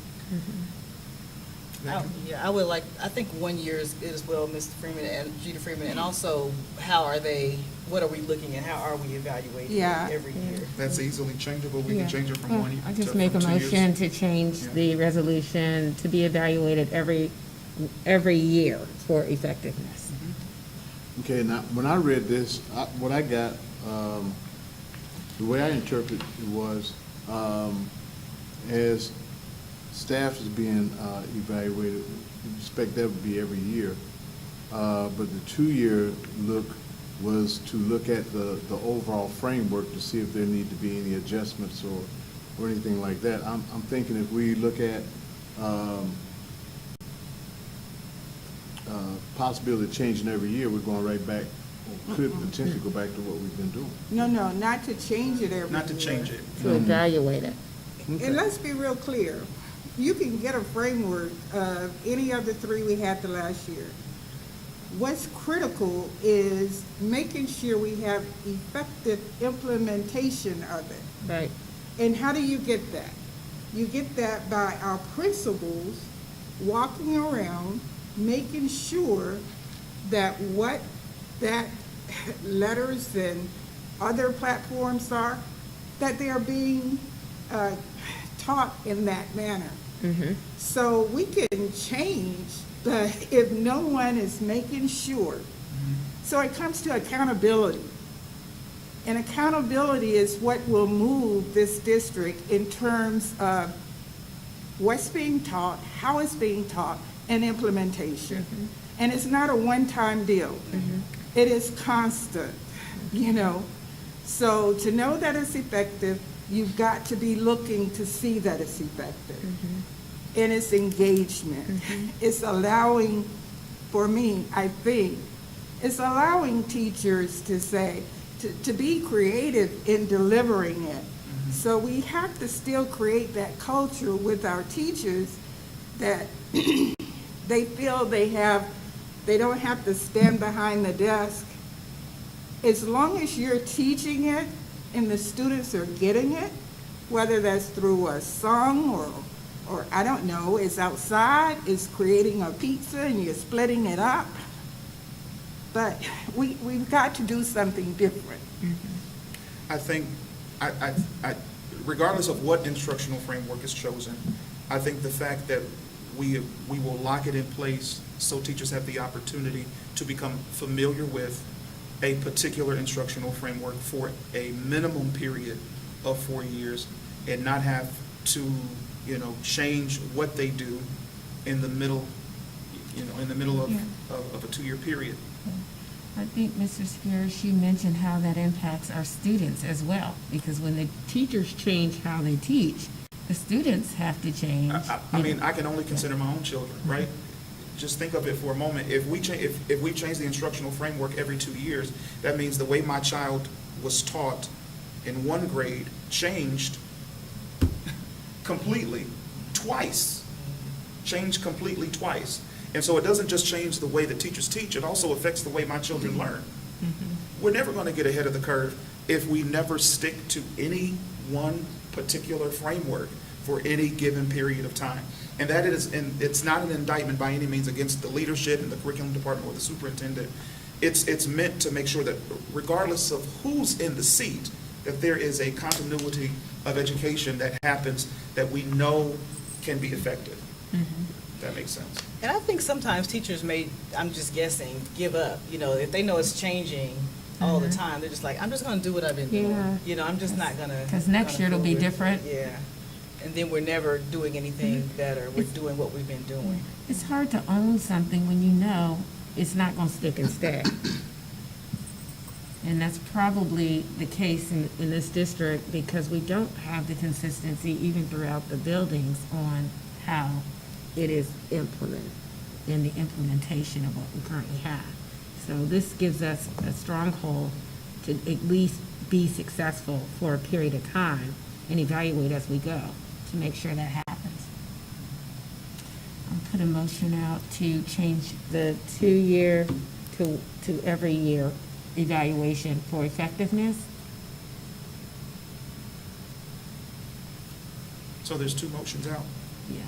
Yeah, I would like, I think 1 year is good as well, Mr. Freeman and Jeter Freeman, and also what are we looking at, how are we evaluating Yeah. every year? That's easily changeable. We Yeah. can change it from Well, 1 year I to just make a 2 years. motion to change Yeah. the resolution to be evaluated every year for effectiveness. Okay, now, when I read this, what I got, the way I interpreted it was, as staff is being evaluated, we expect that would be every year. But the 2-year look was to look at the overall framework to see if there need to be any adjustments or anything like that. I'm thinking if we look at possibility of changing every year, we're going right back, or could potentially go back to what we've been doing. No, not to change it every year. Not to change it. To evaluate it. And let's be real clear. You can get a framework of any of the 3 we had the last year. What's critical is making sure we have effective implementation of it. Right. And how do you get that? You get that by our principals walking around, making sure that what that letters and other platforms are, that they are being taught in that manner. So we can change, but if no one is making sure. So it comes to accountability. And accountability is what will move this district in terms of what's being taught, how it's being taught, and implementation. And it's not a one-time deal. It is constant, So to know that it's effective, you've got to be looking to see that it's effective. And it's engagement. It's allowing, for me, I think, it's allowing teachers to say, to be creative in delivering it. So we have to still create that culture with our teachers that they feel they don't have to stand behind the desk. As long as you're teaching it and the students are getting it, whether that's through a song or I don't know, it's outside, it's creating a pizza and you're splitting it up. But we've got to do something different. I think, regardless of what instructional framework is chosen, I think the fact that we will lock it in place so teachers have the opportunity to become familiar with a particular instructional framework for a minimum period of 4 years and not have to, change what they do in the middle, in the middle Yeah. of a 2-year period. I think, Mr. Spears, you mentioned how that impacts our students as well, because when the teachers change how they teach, the students have to change. I mean, I can only consider my own children, right? Just think of it for a moment. If we change the instructional framework every 2 years, that means the way my child was taught in 1 grade changed completely twice. Changed completely twice. And so it doesn't just change the way that teachers teach, it also affects the way my children learn. We're never going to get ahead of the curve if we never stick to any one particular framework for any given period of time. And it's not an indictment by any means against the leadership and the curriculum department or the superintendent. It's meant to make sure that regardless of who's in the seat, that there is a continuity of education that happens that we know can be effective. That makes sense. And I think sometimes teachers may, I'm just guessing, give up. If they know it's changing all the time, they're just like, I'm just gonna do what I've been doing. Yeah. I'm just not gonna. 'Cause next year it'll be different. Yeah. And then we're never doing anything better. We're doing what we've been doing. It's hard to own something when you know it's not going to stick and stay. And that's probably the case in this district because we don't have the consistency even throughout the buildings on how it is implemented and the implementation of what we currently have. So this gives us a stronghold to at least be successful for a period of time and evaluate as we go to make sure that happens. I'll put a motion out to change the 2-year to every year evaluation for effectiveness. So there's 2 motions out. Yeah.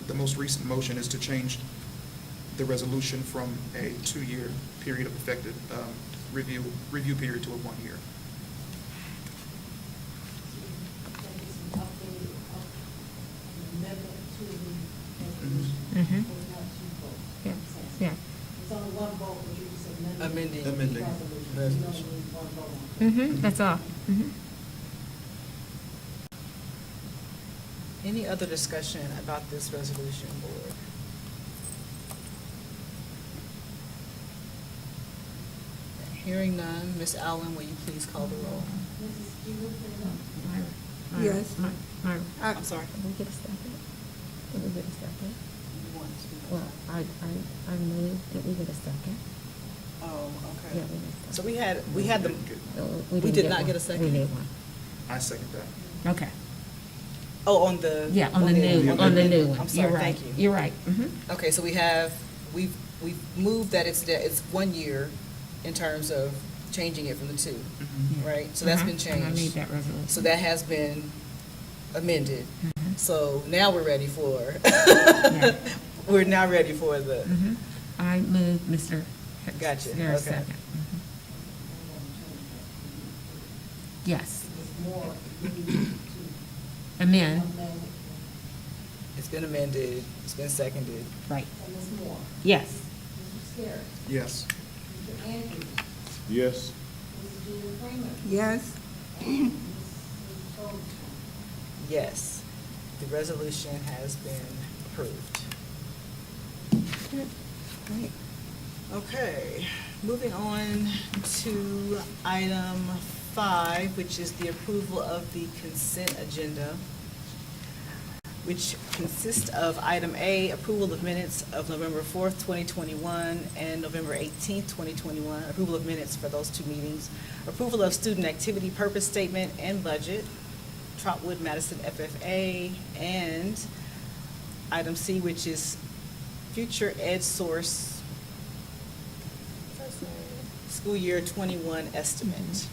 The most recent motion is to change the resolution from a 2-year period of effective review period to a 1 year. Mhm. Yeah, yeah. It's only one vote, but you're just amending. Amending. the resolution. You don't need one vote on it. Mm-hmm, that's all. Mm-hmm. Any other discussion about this resolution, board? Hearing none, Ms. Allen, will you please call the roll? Mrs. Stewart, Yes. I'm sorry. Did we get a second? Did we get a second? Well, I moved, did we get a second? Oh, Yeah, okay. we did. So we had the, we didn't did not one. get a second? We did one. I second that. Okay. oh, on the. Yeah, on the new one. I'm sorry, You're right. thank you. You're right. Mm-hmm. Okay, so we've moved that it's 1 year in terms of changing it from the 2, right? So that's been And I made changed. that resolution. So that has been amended. Mhm. So now we're ready for, Yeah. we're now ready for the, Mhm. I moved, Mr. Gotcha, There's okay. second. Mhm. Yes. it's more, you need Amend, to amend, it's been amended, it's been seconded. right. and Ms. Moore, Yes. Mr. Scarrett, Yes. Mr. Andrews, Yes. Mrs. Julie Freeman, Yes. and Mrs. Goldston. Yes, the resolution has been approved. Great. Okay, moving on to item 5, which is the approval of the consent agenda, which consists of item A, approval of minutes of November 4th, 2021, and November 18th, 2021, approval of minutes for those 2 meetings, approval of student activity purpose statement and budget, Trotwood-Madison FFA, and item C, which is future ed source school year 21 estimate.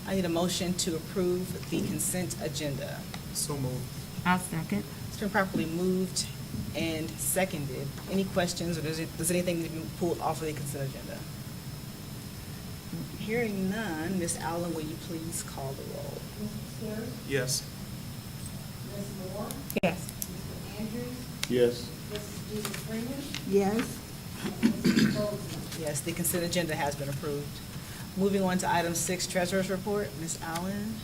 I need a motion to approve the consent agenda. So moved. I'll second. It's been properly moved and seconded. Any questions, or does anything need to be pulled off of the consent agenda? Hearing none, Ms. Allen, will you please call the roll? Mr. Scarrett, Yes. Ms. Moore, Yes. Mr. Andrews, Yes. Mrs. Julie Freeman, Yes. and Mrs. Goldston. Yes, the consent agenda has been approved. Moving on to item 6, treasurer's report. Ms. Allen?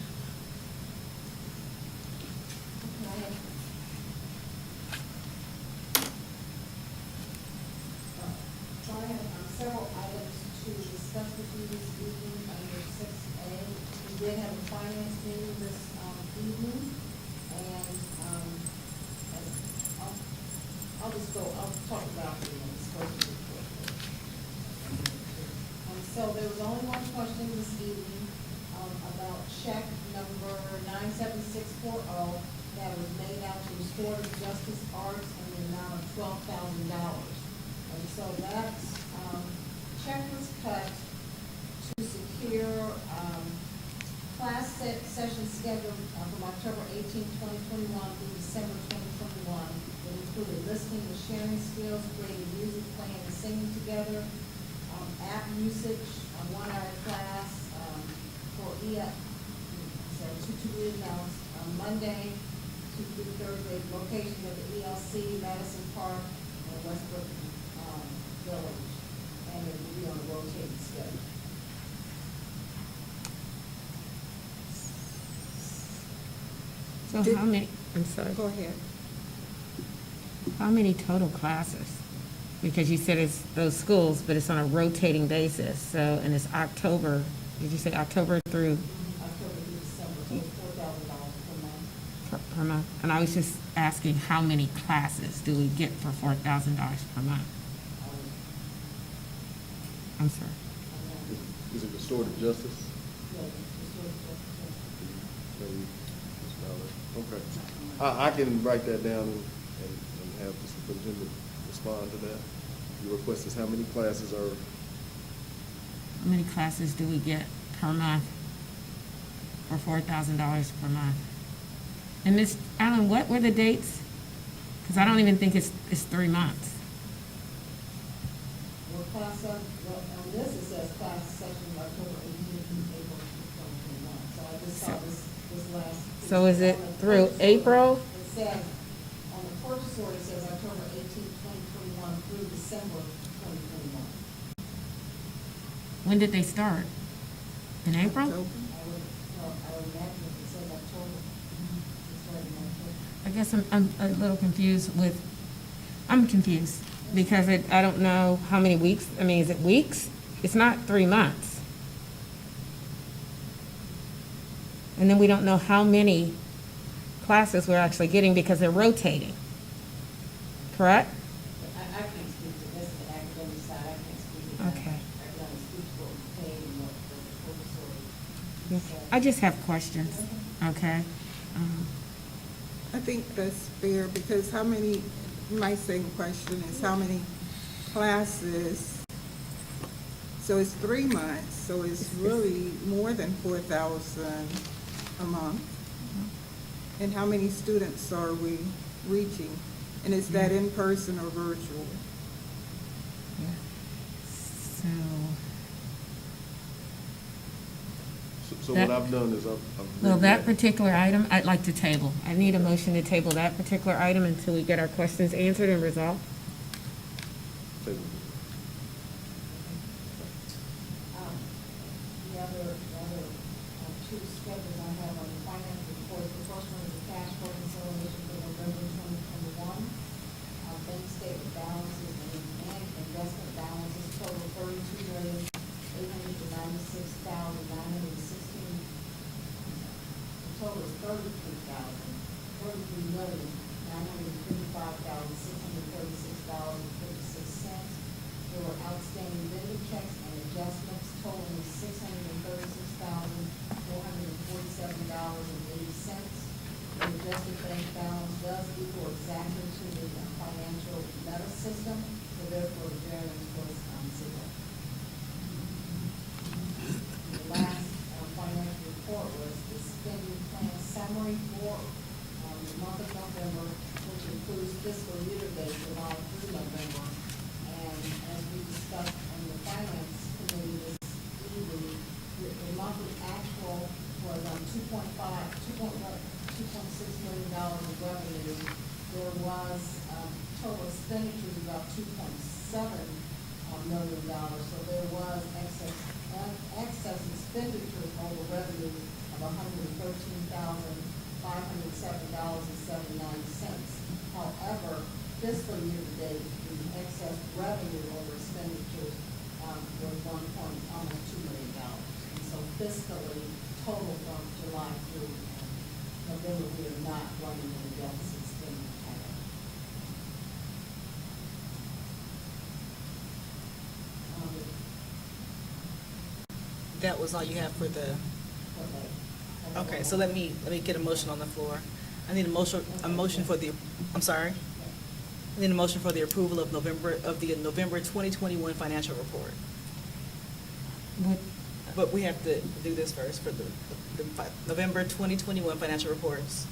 did have a finance meeting this evening, and I'll talk about the disclosure report. So there was only one question this evening about check number 97640 that was made out to Restorative Justice Arts in the amount of $12,000. And so that check was cut to secure class session scheduled from October 18, 2021 through December 2021. It included listening and sharing skills, creating music, playing and singing together, app usage, 1 hour class for to be announced on Monday through Thursday, locations of the ELC, Madison Park, and Westbrook Village, and it will be on a rotating schedule. So how many, I'm sorry. Go ahead. How many total classes? Because you said it's those schools, but it's on a rotating basis, so, and it's October, did you say October through? October through December, so it's $4,000 per month. Per month? And I was just asking, how many classes do we get for $4,000 per month? I'm sorry. Is it restorative justice? Yeah, Okay. I can write that down and have the superintendent respond to that. Your request is how many classes are, How many classes do we get per month for $4,000 per month? And Ms. Allen, what were the dates? Because I don't even think it's 3 months. Well, on this it says class session October 18th through April 2021. So I just saw this last. So is it on the through purchase April? order, it says, on the purchase order, it says October 18th, 2021 through December 2021. When did they start? In April? October. I would imagine if it says October, it started in October. I guess I'm a little confused with, I'm confused because I don't know how many weeks, I mean, is it weeks? It's not 3 months. And then we don't know how many classes we're actually getting because they're rotating. Correct? I can't speak to this, the academic side, I can't speak to that. Okay. I can only speak to what we paid and what the purchase order. Yeah. said. I just have questions, okay? I think that's fair, because how many, my same question is how many classes? So it's 3 months, so it's really more than 4,000 a month. And how many students are we reaching? And is that in person or virtual? Yeah. So, so That- what I've done is I've well, written that particular item, I'd like to table. I need a motion to table that particular item until we get our questions answered and resolved. table. The other two schedules I have on the finance report, the first one is the cash flow consolidation for November 2021. Bank statement balances and investment balances total $32,896,916. The total is $33,955,636.56. There were outstanding vendor checks and adjustments totaling $636,447.80. The adjusted bank balance does equal exactly to the financial meta system, so therefore the variance was zero. The last financial report was the spending plan summary for the month of November, which includes fiscal year-to-date July through November. And as we discussed in the finance committee this evening, the monthly actual was $2.6 million in revenue. There was total expenditures about $2.7 million, so there was excess expenditures over revenue of $113,507.79. However, fiscal year-to-date, the excess revenue over expenditures was almost $2 million. And so fiscally, total from July through November, we are not running any deficits in the account. That was all you have for the, okay, so let me get a motion on the floor. I need a motion for the, I'm sorry? I need a motion for the approval of the November 2021 financial report. What, But we have to do this first for the November 2021 financial reports.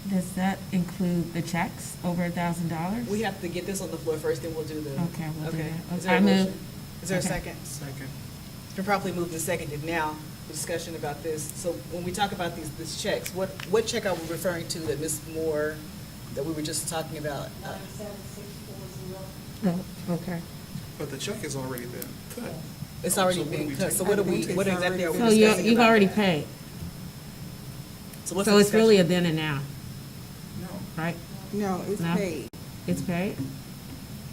does that include the checks over $1,000? We have to get this on the floor first, then we'll do the. Okay, we'll do that. Is there a I move. motion? Is there a Okay. second? Second. It's been properly moved and seconded. Now, the discussion about this. So when we talk about these checks, what check are we referring to that Ms. Moore, that we were just talking about? 97640. Oh, okay. But the check has already been cut. It's already So what been are we cut. So taking? what exactly are we So discussing you've about already that? paid. So what's So the it's really a discussion? then and now, No. right? No, it's No? paid. It's paid?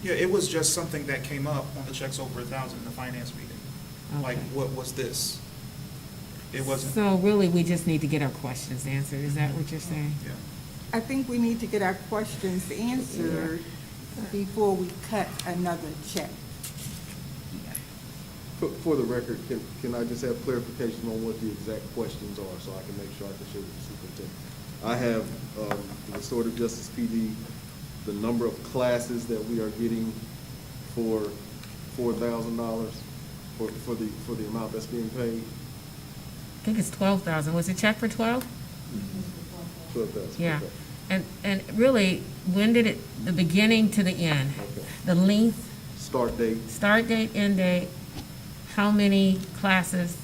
Yeah, it was just something that came up on the checks over 1,000 in the finance meeting. Like, Okay. what was this? It wasn't, So really, we just need to get our questions answered. Is that what you're saying? yeah. I think we need to get our questions answered before we cut another check. For the record, can I just have clarification on what the exact questions are, so I can make sure I can share with the superintendent? I have the restorative justice PD, the number of classes that we are getting for $4,000 for the amount that's being paid, I think it's 12,000. Was it check for 12? 12,000. Yeah. Okay. And really, when did it, the beginning to the end? Okay. The length, Start date, start date, end date, how many classes,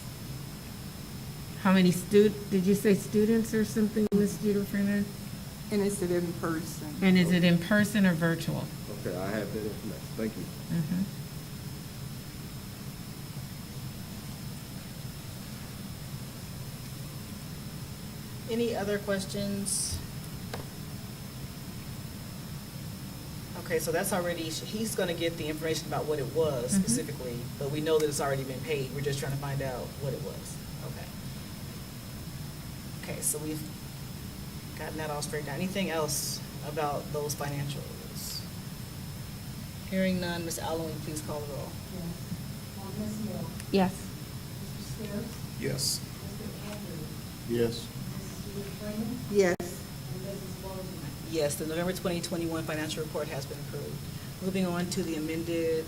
how many did you say students or something, Ms. Jeter Freeman? And it's an in-person. And is it in person or virtual? okay, I have that information, thank you. Mhm. Any other questions? Okay, so that's already, he's gonna get the information about what it was Mhm. specifically, but we know that it's already been paid. We're just trying to find out what it was. Okay. Okay, so we've gotten that all straightened out. Anything else about those financials? Hearing none, Ms. Allen, will you please call the roll? Yes. Ms. Moore, Yes. Mr. Spears, Yes. Mr. Andrews, Yes. Mrs. Jeter Freeman, Yes. and Mrs. Bozeman. Yes, the November 2021 financial report has been approved. Moving on to the amended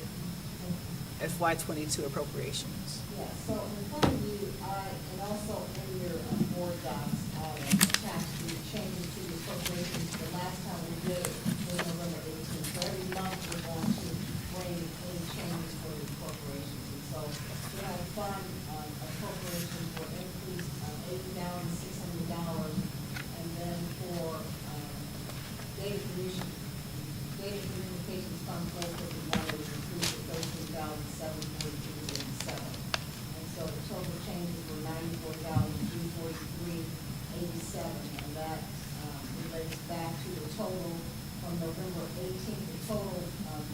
FY22 appropriations. Yeah, so in front of you, and also in your board docs, attached the changes to the appropriations. The last time we did it was November 18th. So every month we're going to bring in changes for the appropriations. And so we have a fund appropriation for increase of $80,600. And then for data communications fund closure, we wanted to increase to $13,742.87. And so the total changes were $94,343.87, and that relates back to the total from November 18th. The total,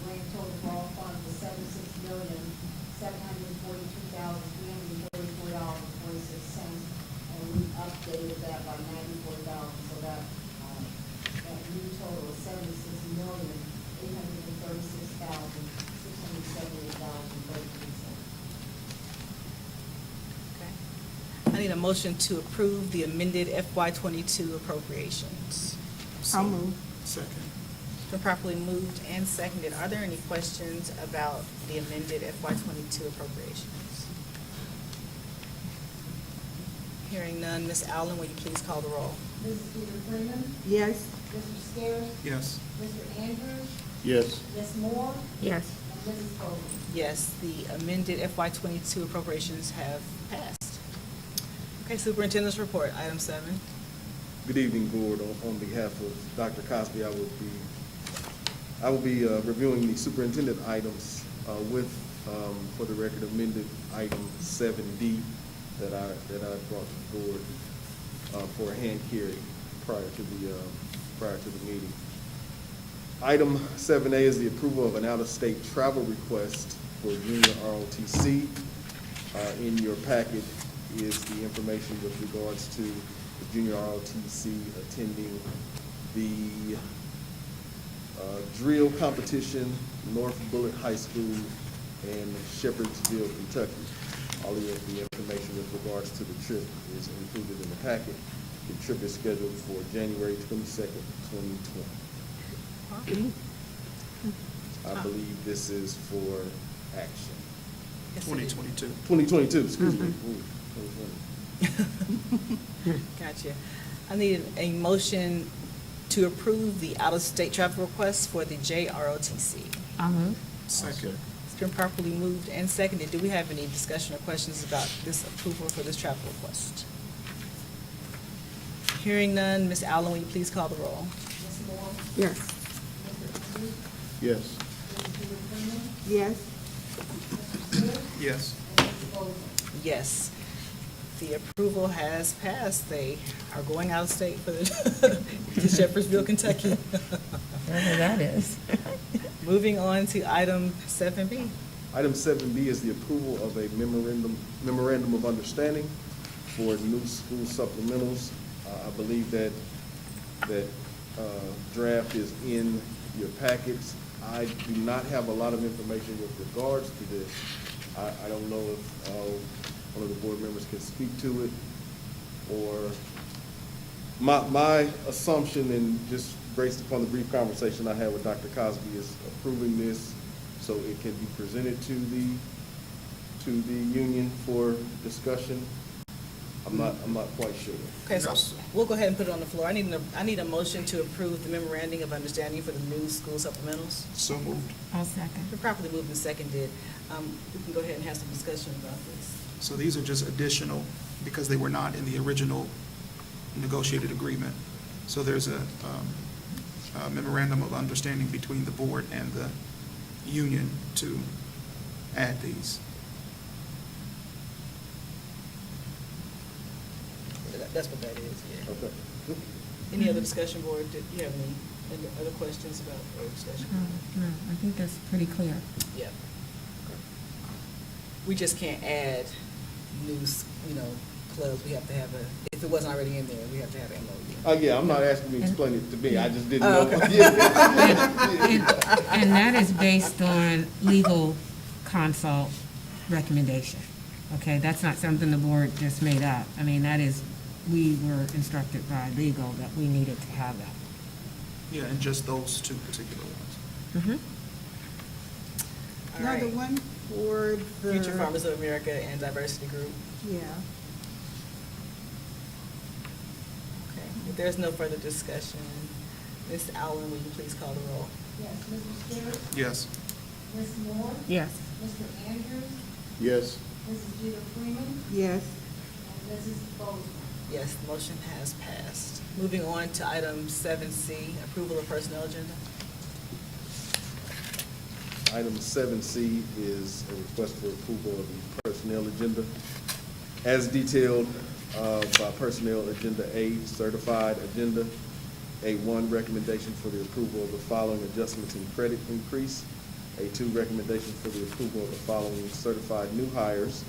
grand total for all funds was $76,742,334.46, and we updated that by $94,000, so that new total is $76,836,678.33. Okay. I need a motion to approve the amended FY22 appropriations. I'll move. Second. Been properly moved and seconded. Are there any questions about the amended FY22 appropriations? Hearing none, Ms. Allen, will you please call the roll? Mrs. Peter Freeman, Yes. Mr. Scares, Yes. Mr. Andrews, Yes. Ms. Moore, Yes. and Mrs. Bozeman. Yes, the amended FY22 appropriations have passed. Okay, Superintendent's report, item 7. Good evening, Board. On behalf of Dr. Cosby, I will be reviewing the superintendent items with, for the record, amended item 7D that I brought to the board for a hand carry prior to the meeting. Item 7A is the approval of an out-of-state travel request for junior ROTC. In your packet is the information with regards to the junior ROTC attending the drill competition, North Bullitt High School in Shepherdsville, Kentucky. All of the information with regards to the trip is included in the packet. The trip is scheduled for January 22nd, 2020. I believe this is for action. 2022. 2022, excuse me. Mm-hmm. Ooh, 2020. Gotcha. I need a motion to approve the out-of-state travel request for the JROTC. I'll move. Second. It's been properly moved and seconded. Do we have any discussion or questions about this approval for this travel request? Hearing none, Ms. Allen, will you please call the roll? Ms. Moore? Yes. Mr. Andrews? Yes. Mrs. Peter Freeman? Yes. Mr. Stewart? Yes. And Mr. Bozeman? Yes. The approval has passed. They are going out of state for the to Shepherdsville, Kentucky. Wherever that is. Moving on to item 7B. Item 7B is the approval of a memorandum of understanding for new school supplementals. I believe that draft is in your packets. I do not have a lot of information with regards to this. I don't know if one of the board members can speak to it, or my assumption, and just based upon the brief conversation I had with Dr. Cosby, is approving this so it can be presented to the union for discussion. I'm not quite sure. Okay, so Yes. we'll go ahead and put it on the floor. I need a motion to approve the memorandum of understanding for the new school supplementals. So moved. I'll second. Been properly moved and seconded. We can go ahead and have some discussion about this. So these are just additional because they were not in the original negotiated agreement. So there's a memorandum of understanding between the board and the union to add these. That's what that is, yeah. Okay. Any other discussion, board? Did you have any other questions about or discussion? No, I think that's pretty clear. Yeah. We just can't add new, clubs. We have to have if it wasn't already in there, we have to have an MOU. Yeah, I'm not asking you to explain it to me, I just didn't Oh, know. okay. And that is based on legal consult recommendation. Okay, that's not something the board just made up. I mean, that is, we were instructed by legal that we needed to have that. Yeah, and just those two particular ones. Mm-hmm. All Now, the right. one for the. Future Farmers of America and Diversity Group. Yeah. Okay. If there's no further discussion, Ms. Allen, will you please call the roll? Yes, Mr. Stewart? Yes. Ms. Moore? Yes. Mr. Andrews? Yes. Mrs. Peter Freeman? Yes. And Mrs. Bozeman? Yes, the motion has passed. Moving on to item 7C, approval of personnel agenda. Item 7C is a request for approval of the personnel agenda. As detailed by Personnel Agenda A, certified agenda. A1, recommendation for the approval of the following adjustments in credit increase. A2, recommendation for the approval of the following certified new hires.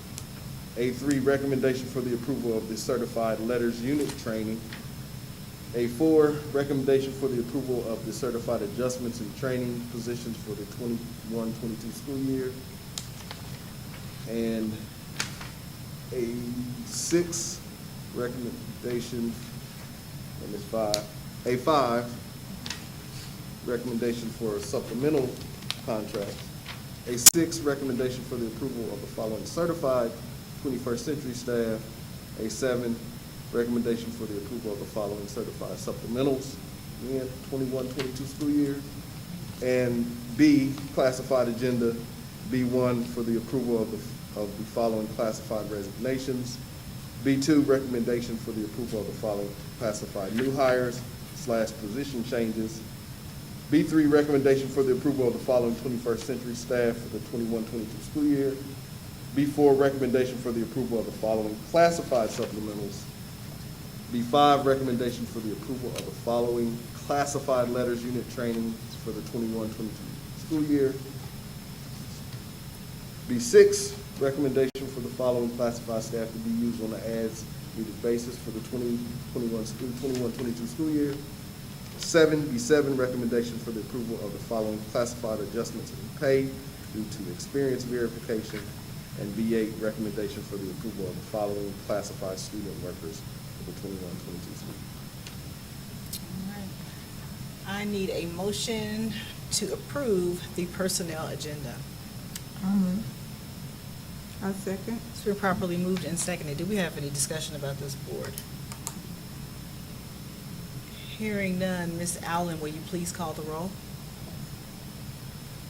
A3, recommendation for the approval of the certified letters unit training. A4, recommendation for the approval of the certified adjustments in training positions for the 21-22 school year. And A6, recommendation, and it's 5. A5, recommendation for supplemental contracts. A6, recommendation for the approval of the following certified 21st century staff. A7, recommendation for the approval of the following certified supplementals in 21-22 school year. And B, classified agenda, B1 for the approval of the following classified resignations. B2, recommendation for the approval of the following classified new hires / position changes. B3, recommendation for the approval of the following 21st century staff for the 21-22 school year. B4, recommendation for the approval of the following classified supplementals. B5, recommendation for the approval of the following classified letters unit training for the 21-22 school year. B6, Recommendation for the following classified staff to be used on an as-needed basis for the 21-22 school year. 7B7, recommendation for the approval of the following classified adjustments in pay due to experience verification. And B8, recommendation for the approval of the following classified student workers for the 21-22 school year. All right. I need a motion to approve the personnel agenda. I'll move. I second. It's been properly moved and seconded. Do we have any discussion about this board? Hearing none, Ms. Allen, will you please call the roll?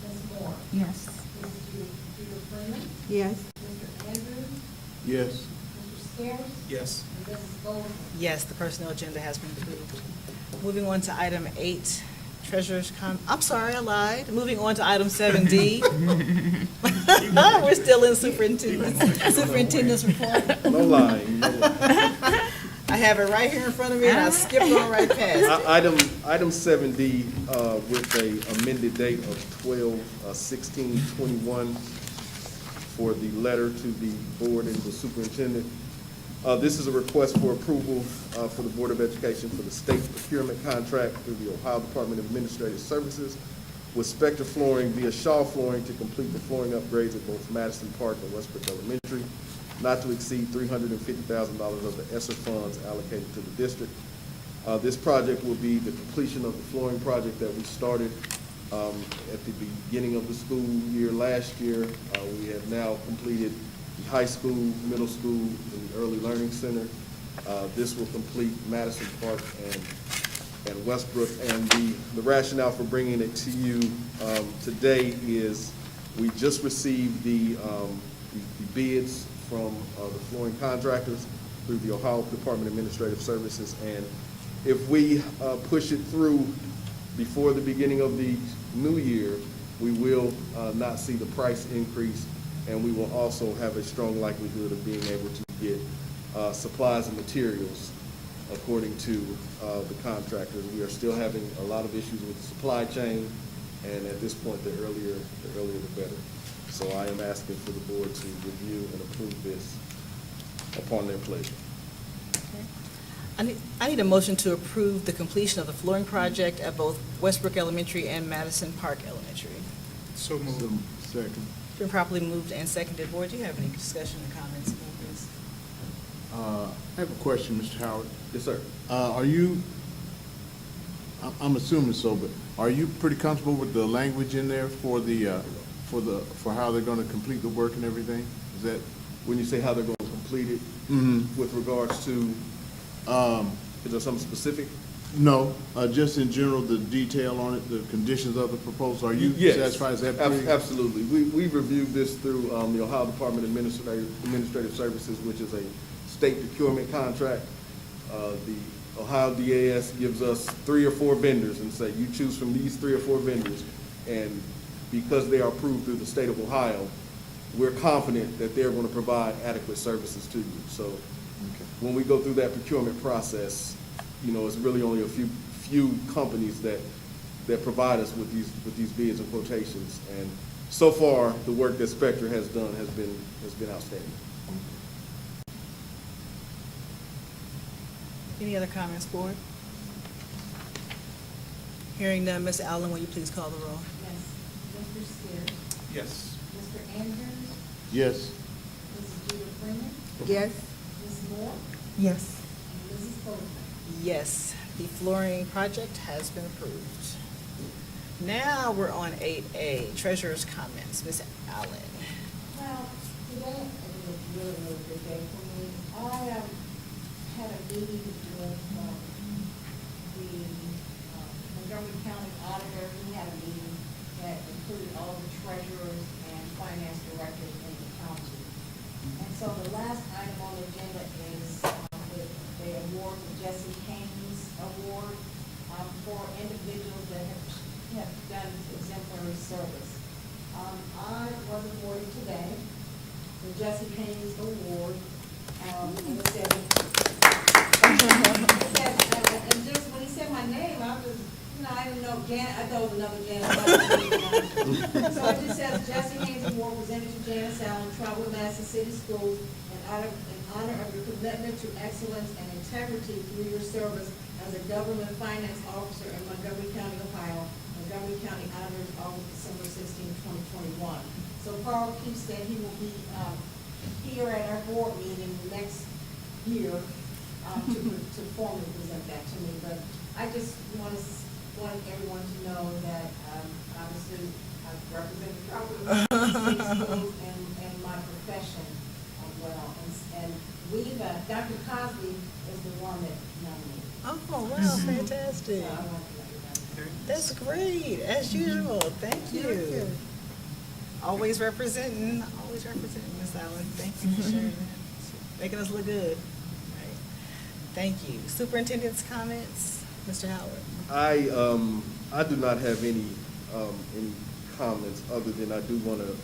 Ms. Moore? Yes. Mrs. Judah Freeman? Yes. Mr. Andrews? Yes. Mr. Scares? Yes. And Mrs. Golden? Yes, the personnel agenda has been approved. Moving on to item 8, treasurer's I'm sorry, I lied. Moving on to item 7D. We're still in superintendent's report. No lying, no lying. I have it right here in front of me, and I skipped on right past it. Item 7D, with a amended date of 12/16/21 for the letter to the board and the superintendent. This is a request for approval for the Board of Education for the state procurement contract through the Ohio Department of Administrative Services with Spectre Flooring via Shaw Flooring to complete the flooring upgrades at both Madison Park and Westbrook Elementary, not to exceed $350,000 of the ESSER funds allocated to the district. This project will be the completion of the flooring project that we started at the beginning of the school year last year. We have now completed the high school, middle school, and the early learning center. This will complete Madison Park and Westbrook. And the rationale for bringing it to you today is we just received the bids from the flooring contractors through the Ohio Department of Administrative Services. And if we push it through before the beginning of the new year, we will not see the price increase, and we will also have a strong likelihood of being able to get supplies and materials according to the contractors. We are still having a lot of issues with the supply chain, and at this point, the earlier the better. So I am asking for the board to review and approve this upon their pleasure. I need a motion to approve the completion of the flooring project at both Westbrook Elementary and Madison Park Elementary. So moved. Second. It's been properly moved and seconded. Board, do you have any discussion or comments about this? I have a question, Mr. Howard. Yes, sir. I'm assuming so, but are you pretty comfortable with the language in there for how they're gonna complete the work and everything? Is that? When you say how they're going to complete it, with regards to, is there something specific? No, just in general, the detail on it, the conditions of the proposal, are you Yes. satisfied? Is that pretty? Absolutely. We've reviewed this through the Ohio Department of Administrative Services, which is a state procurement contract. The Ohio DAS gives us 3 or 4 vendors and say, you choose from these 3 or 4 vendors. And because they are approved through the state of Ohio, we're confident that they're going to provide adequate services to you. So when we go through that procurement process, it's really only a few companies that provide us with these bids and quotations. And so far, the work that Spectre has done has been outstanding. Any other comments, board? Hearing none, Ms. Allen, will you please call the roll? Yes. Mr. Scares? Yes. Mr. Andrews? Yes. Mrs. Judah Freeman? Yes. Ms. Moore? Yes. And Mrs. Golden? Yes, the flooring project has been approved. Now we're on 8A, treasurer's comments. Ms. Allen. Well, today is a really, really good day for me. I had a meeting with the Montgomery County auditor. We had a meeting that included all the treasurers and finance directors in the county. And so the last item on the agenda is the award, the Jesse Haynes Award, for individuals that have done exemplary service. I was awarded today the Jesse Haynes Award, and it said, and just when he said my name, I was, I didn't know Janet, I thought it was another Janet. So it just says Jesse Haynes Award presented to Janice Allen, Trotwood-Madison city schools in honor of your commitment to excellence and integrity through your service as a government finance officer in Montgomery County, Ohio. Montgomery County Auditors Office, December 16, 2021. So Carl Keith said he will be here at our board meeting next year to formally present that to me. But I just want everyone to know that obviously I represent the Trotwood-Madison schools and my profession as well. And we've, Dr. Cosby is the one that nominated. Oh, wow, fantastic. So I want to let you know. That's great, as usual. Thank you. Always representing, Ms. Allen. Thank you for sharing that. Making us look good. Right. Thank you. Superintendent's comments, Mr. Howard. I do not have any comments other than I do want to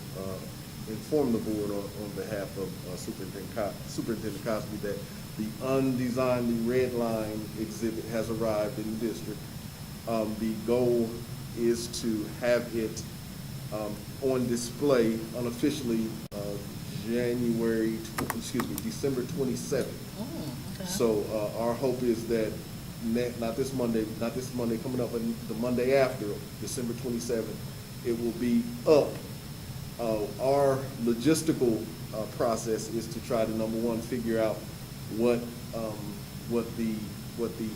inform the board on behalf of Superintendent Cosby that the undesigned red line exhibit has arrived in the district. The goal is to have it on display unofficially December 27th. Okay. So our hope is that not this Monday coming up, but the Monday after, December 27th, it will be up. Our logistical process is to try to, number one, figure out what the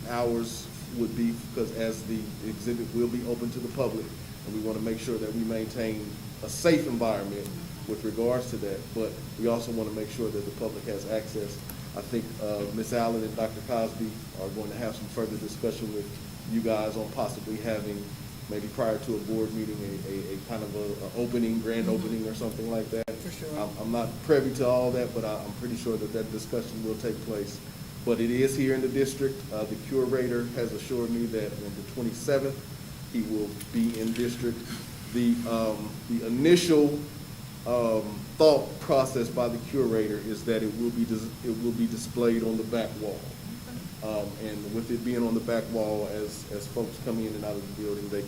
hours would be, because as the exhibit will be open to the public, and we want to make sure that we maintain a safe environment with regards to that, but we also want to make sure that the public has access. I think Ms. Allen and Dr. Cosby are going to have some further discussion with you guys on possibly having, maybe prior to a board meeting, a kind of a grand opening or something like that. For sure. I'm not privy to all that, but I'm pretty sure that discussion will take place. But it is here in the district. The curator has assured me that on the 27th, he will be in district. The initial thought process by the curator is that it will be displayed on the back wall. And with it being on the back wall, as folks come in and out of the building, they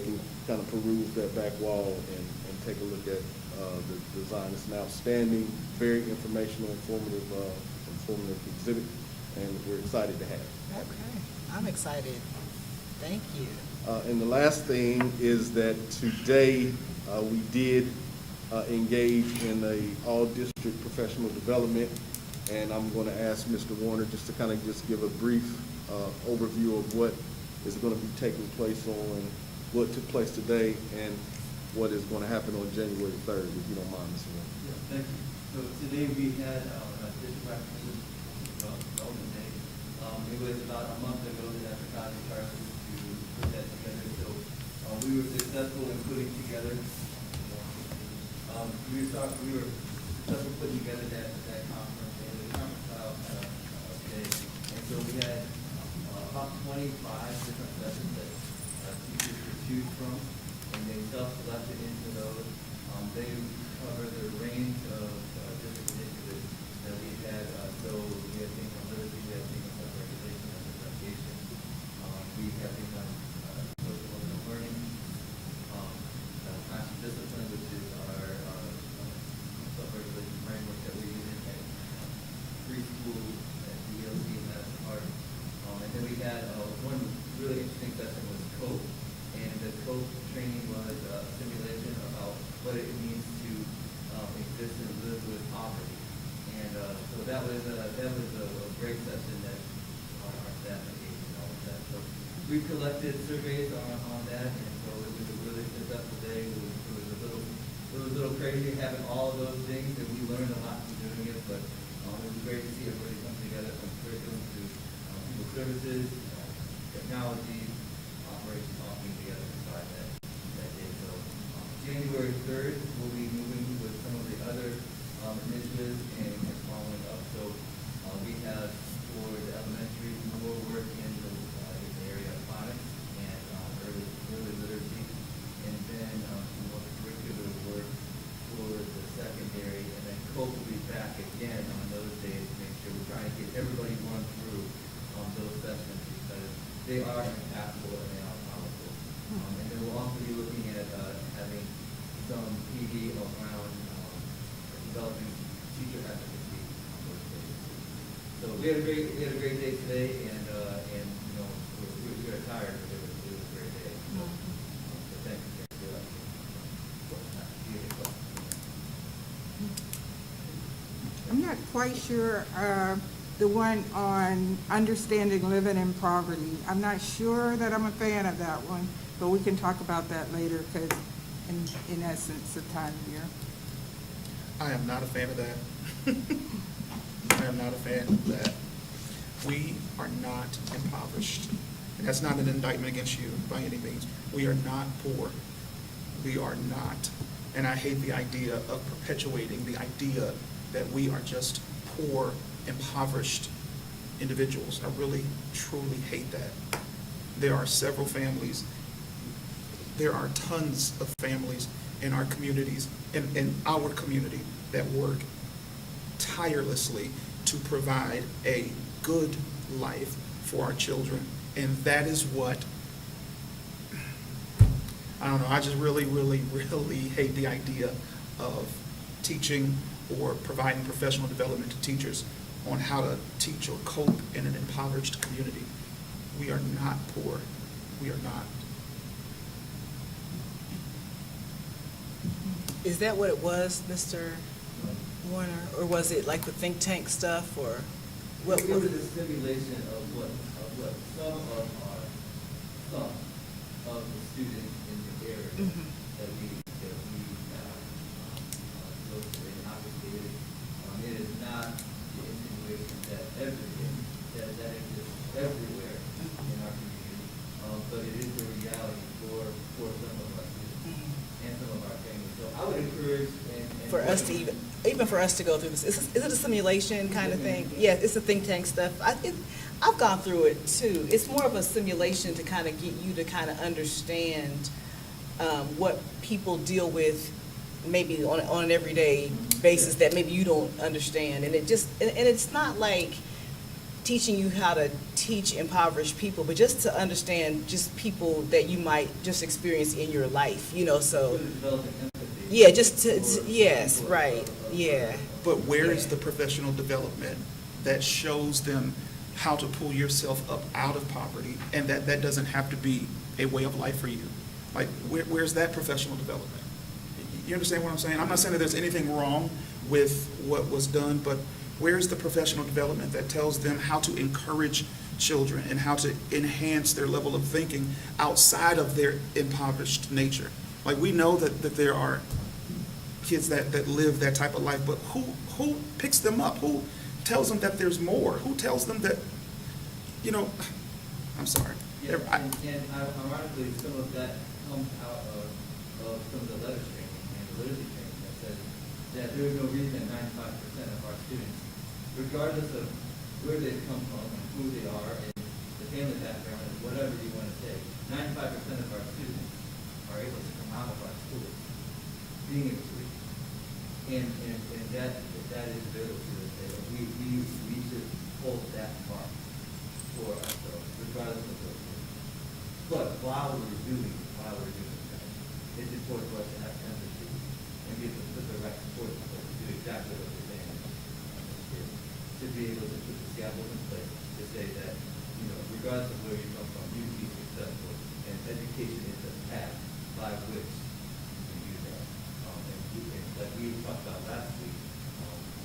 can kind of peruse that back wall and take a look at the design. It's an outstanding, very informational, informative exhibit, and we're excited to have it. Okay, I'm excited. Thank you. And the last thing is that today we did engage in a all-district professional development, and I'm going to ask Mr. Warner just to kind of just give a brief overview of what is going to be taking place on what took place today and what is going to happen on January 3rd, if you don't mind, Mr. Warner. Yeah, thank you. So today we had a district practices development day. It was about a month ago that Dr. Cosby started to put that together. So we were successful in putting together. We were successful putting together that conference, and the conference day. And so we had about 25 different sessions that teachers could choose from, and they self-selected into those. They cover the range of different initiatives that we've had. So we have things on literacy, we have things on self-regulation and differentiation. We have things on social emotional learning, conscious discipline, which is our self-regulation framework that we're using at preschool at DLC and that's part. And then we had one really interesting session was COPE, and the COPE training was a simulation about what it means to exist and live with poverty. And so that was a great session that our staff engaged in all of that. So we collected surveys on that, and so it was a really successful day. It was a little crazy having all of those things, and we learned a lot from doing it, but it was great to see everybody come together from curriculum to people services, technology, operations, all being together inside that day. So January 3rd, we'll be moving with some of the other initiatives and following up. So we have for the elementary more work in the area of phonics and early literacy, and then some more curricular work for the secondary, and then COPE will be back again on those days to make sure we're trying to get everybody run through those sessions because they are impactful and they are powerful. And then we'll also be looking at having some PD around developing traffic is being on those days. So we had a great day today, and, you know, we were tired, but it was a great day. So, so thank you. I'm not quite sure, the one on understanding living in poverty. I'm not sure that I'm a fan of that one, but we can talk about that later, because in essence, the time here. I am not a fan of that. I am not a fan of that. We are not impoverished. And that's not an indictment against you by any means. We are not poor. We are not. And I hate the idea of perpetuating the idea that we are just poor, impoverished individuals. I really, truly hate that. There are several families, there are tons of families in our communities, in our community, that work tirelessly to provide a good life for our children. And that is what, I don't know, I just really, really, really hate the idea of teaching or providing professional development to teachers on how to teach or cope in an impoverished community. We are not poor. We are not. Is that what it was, Mr. Warner? Or was it like the think tank stuff, or what? It was a simulation of what some of the students in the area that we looked at, and obviously it is not the insinuation that that exists everywhere in our community, but it is the reality for some of our students and some of our families. So I would encourage and For us to even for us to go through this, is it a simulation kind of thing? Yeah, it's a think tank stuff. I've gone through it too. It's more of a simulation to kind of get you to kind of understand what people deal with maybe on an everyday basis that maybe you don't understand. And it's not like teaching you how to teach impoverished people, but just to understand just people that you might just experience in your life, you know, so. Yeah, just to, yes, right, yeah. But where is the professional development that shows them how to pull yourself up out of poverty, and that doesn't have to be a way of life for you? Like, where's that professional development? You understand what I'm saying? I'm not saying that there's anything wrong with what was done, but where's the professional development that tells them how to encourage children and how to enhance their level of thinking outside of their impoverished nature? Like, we know that there are kids that live that type of life, but who picks them up? Who tells them that there's more? Who tells them that, you know, I'm sorry. Yeah, and ironically, some of that comes out of some of the letters training and the literacy training that says that there is no reason 95% of our students, regardless of where they come from and who they are and the family background and whatever you want to say, 95% of our students are able to come out of our schools being able to read. And that is available to us. We should hold that mark for ourselves, regardless of those things. But while we're doing that, it's important for us to have empathy and give the right support to do exactly what we're saying. To be able to put the scaffold in place to say that, you know, regardless of where you come from, you can be successful, and education is the path by which you do that. And like we talked about last week,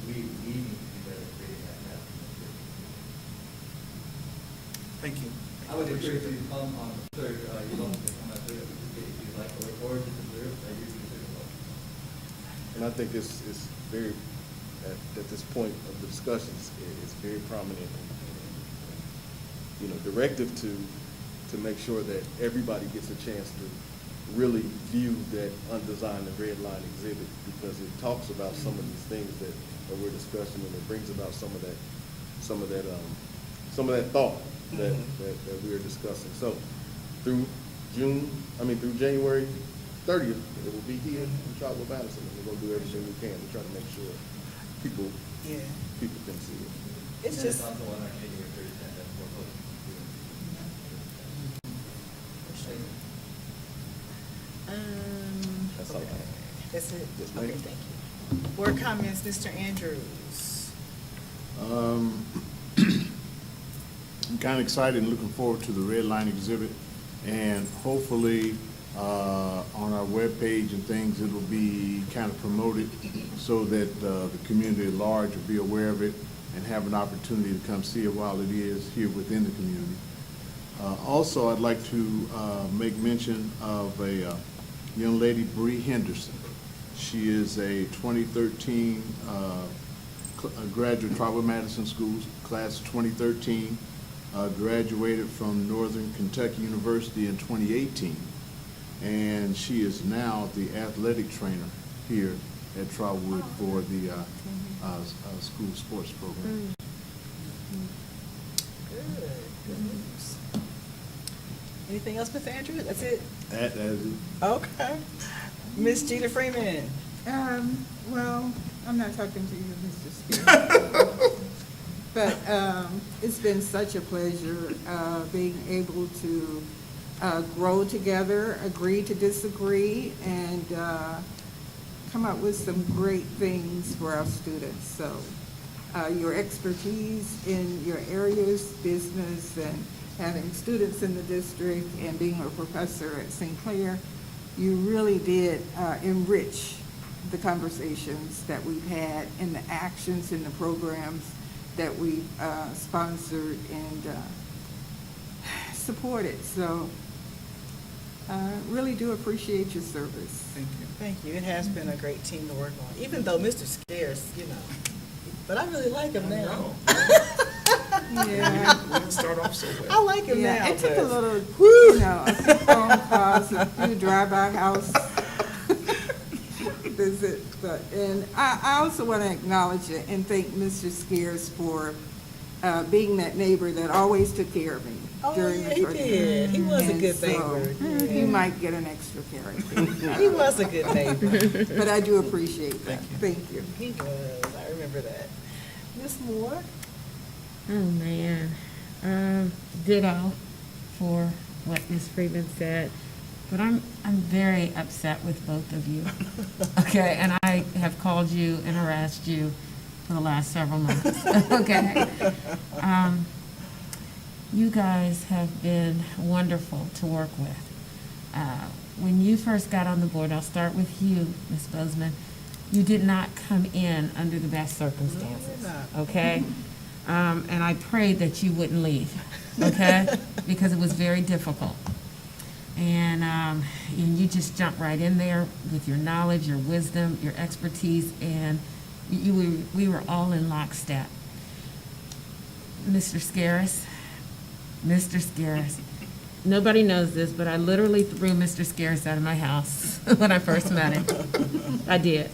we need to be better at creating that path. Thank you. I would encourage you to come on the third. You're welcome to come on the third if you like, or just observe. You're considered welcome. And I think it's very, at this point of the discussions, it's very prominent and, you know, directive to make sure that everybody gets a chance to really view that undesigned and red line exhibit, because it talks about some of these things that we're discussing, and it brings about some of that thought that we are discussing. So through January 30th, it will be here in Trotwood-Madison, and we're going to do everything we can to try to make sure people can see it. It's just. Also on our January 30th, that's more close. That's all I have. That's it? Yes, ma'am. Okay, thank you. Board comments, Mr. Andrews. I'm kind of excited and looking forward to the red line exhibit, and hopefully on our webpage and things, it'll be kind of promoted so that the community at large will be aware of it and have an opportunity to come see it while it is here within the community. Also, I'd like to make mention of a young lady, Bree Henderson. She is a 2013 graduate, Trotwood-Madison Schools, class of 2013, graduated from Northern Kentucky University in 2018. And she is now the athletic trainer here at Trotwood for the school sports program. Good news. Anything else, Mr. Andrew? That's it? That is it. Okay. Ms. Jeter Freeman? Well, I'm not talking to you, Mr. Speaker. But it's been such a pleasure being able to grow together, agree to disagree, and come up with some great things for our students. So your expertise in your areas, business, and having students in the district and being a professor at St. Clair, you really did enrich the conversations that we've had and the actions and the programs that we've sponsored and supported. So really do appreciate your service. Thank you. Thank you. It has been a great team to work on, even though Mr. Scarce, but I really like him now. Yeah. We didn't start off so well. I like him Yeah, now. it took a but- little, a few phone calls, a few drive-by house visits, and I also want to acknowledge it and thank Mr. Scarce for being that neighbor that always took care of me Oh, during yeah, the he first did. He was a And good so, neighbor. You might get an extra character. He was a good neighbor. But I do appreciate that. Thank you. He was. I remember that. Ms. Moore? Oh, man. Ditto for what Ms. Freeman said, but I'm very upset with both of you. Okay, and I have called you and harassed you for the last several months. Okay. You guys have been wonderful to work with. When you first got on the board, I'll start with you, Ms. Bozeman, you did not come in under the best circumstances, okay? And I prayed that you wouldn't leave, okay? Because it was very difficult. And you just jumped right in there with your knowledge, your wisdom, your expertise, and we were all in lockstep. Mr. Scaris, nobody knows this, but I literally threw Mr. Scaris out of my house when I first met him. I did.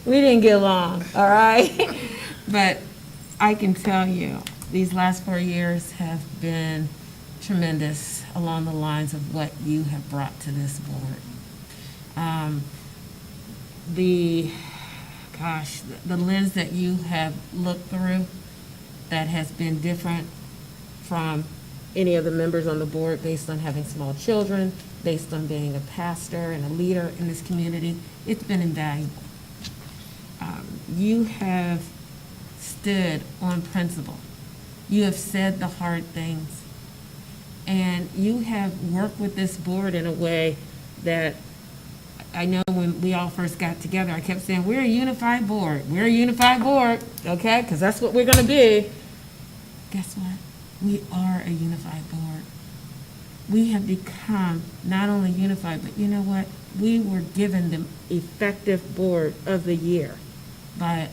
We didn't get along, all right? But I can tell you, these last 4 years have been tremendous along the lines of what you have brought to this board. The lens that you have looked through that has been different from any of the members on the board based on having small children, based on being a pastor and a leader in this community, it's been invaluable. You have stood on principle. You have said the hard things. And you have worked with this board in a way that I know when we all first got together, I kept saying, we're a unified board. We're a unified board, okay? Because that's what we're going to be. Guess what? We are a unified board. We have become not only unified, but you know what? We were given the effective board of the year by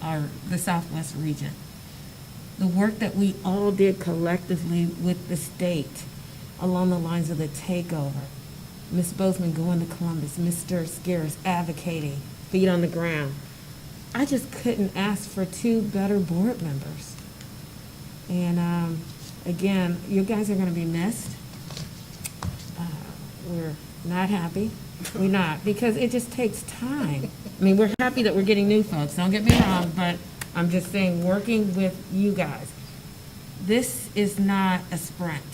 the Southwest region. The work that we all did collectively with the state along the lines of the takeover, Ms. Bozeman going to Columbus, Mr. Scaris advocating, feet on the ground. I just couldn't ask for two better board members. And again, you guys are going to be missed. We're not happy. We're not, because it just takes time. I mean, we're happy that we're getting new folks, don't get me wrong, but I'm just saying, working with you guys, this is not a sprint.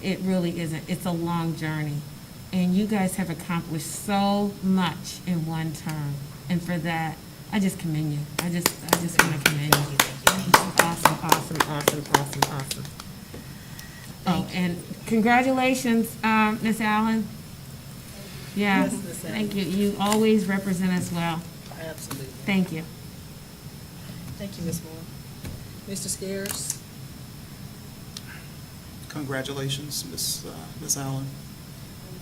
It really isn't. It's a long journey. And you guys have accomplished so much in one term. And for that, I just commend you. I just want to commend you. Awesome. Oh, and congratulations, Ms. Allen. Yeah, Yes, Ms. Allen. thank you. You always represent us well. Absolutely. Thank you. Thank you, Ms. Moore. Mr. Scares? Congratulations, Ms. Allen,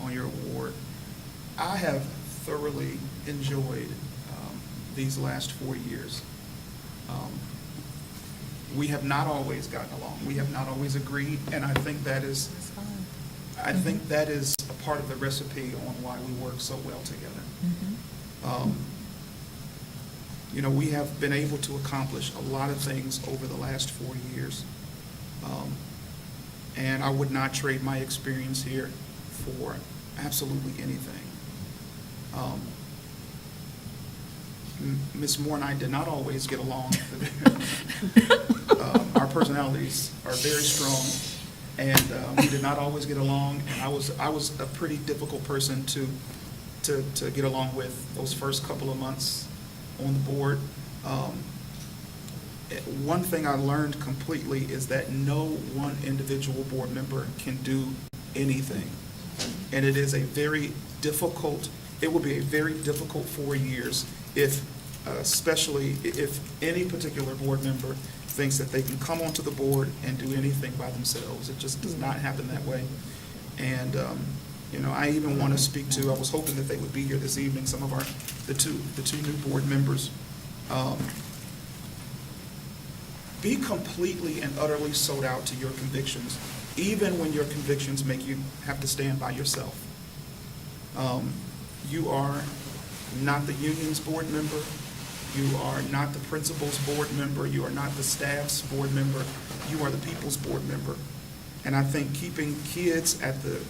on your award. I have thoroughly enjoyed these last 4 years. We have not always gotten along. We have not always agreed, and I think that is, That's fine. I think that is a part of the recipe on why we work so well together. You know, we have been able to accomplish a lot of things over the last 4 years. And I would not trade my experience here for absolutely anything. Ms. Moore and I did not always get along. Our personalities are very strong, and we did not always get along. And I was a pretty difficult person to get along with those first couple of months on the board. One thing I learned completely is that no one individual board member can do anything. And it is a very difficult, it will be a very difficult 4 years especially if any particular board member thinks that they can come onto the board and do anything by themselves. It just does not happen that way. And, you know, I even want to speak to, I was hoping that they would be here this evening, some of the two new board members. Be completely and utterly sold out to your convictions, even when your convictions make you have to stand by yourself. You are not the union's board member. You are not the principal's board member. You are not the staff's board member. You are the people's board member. And I think keeping kids at the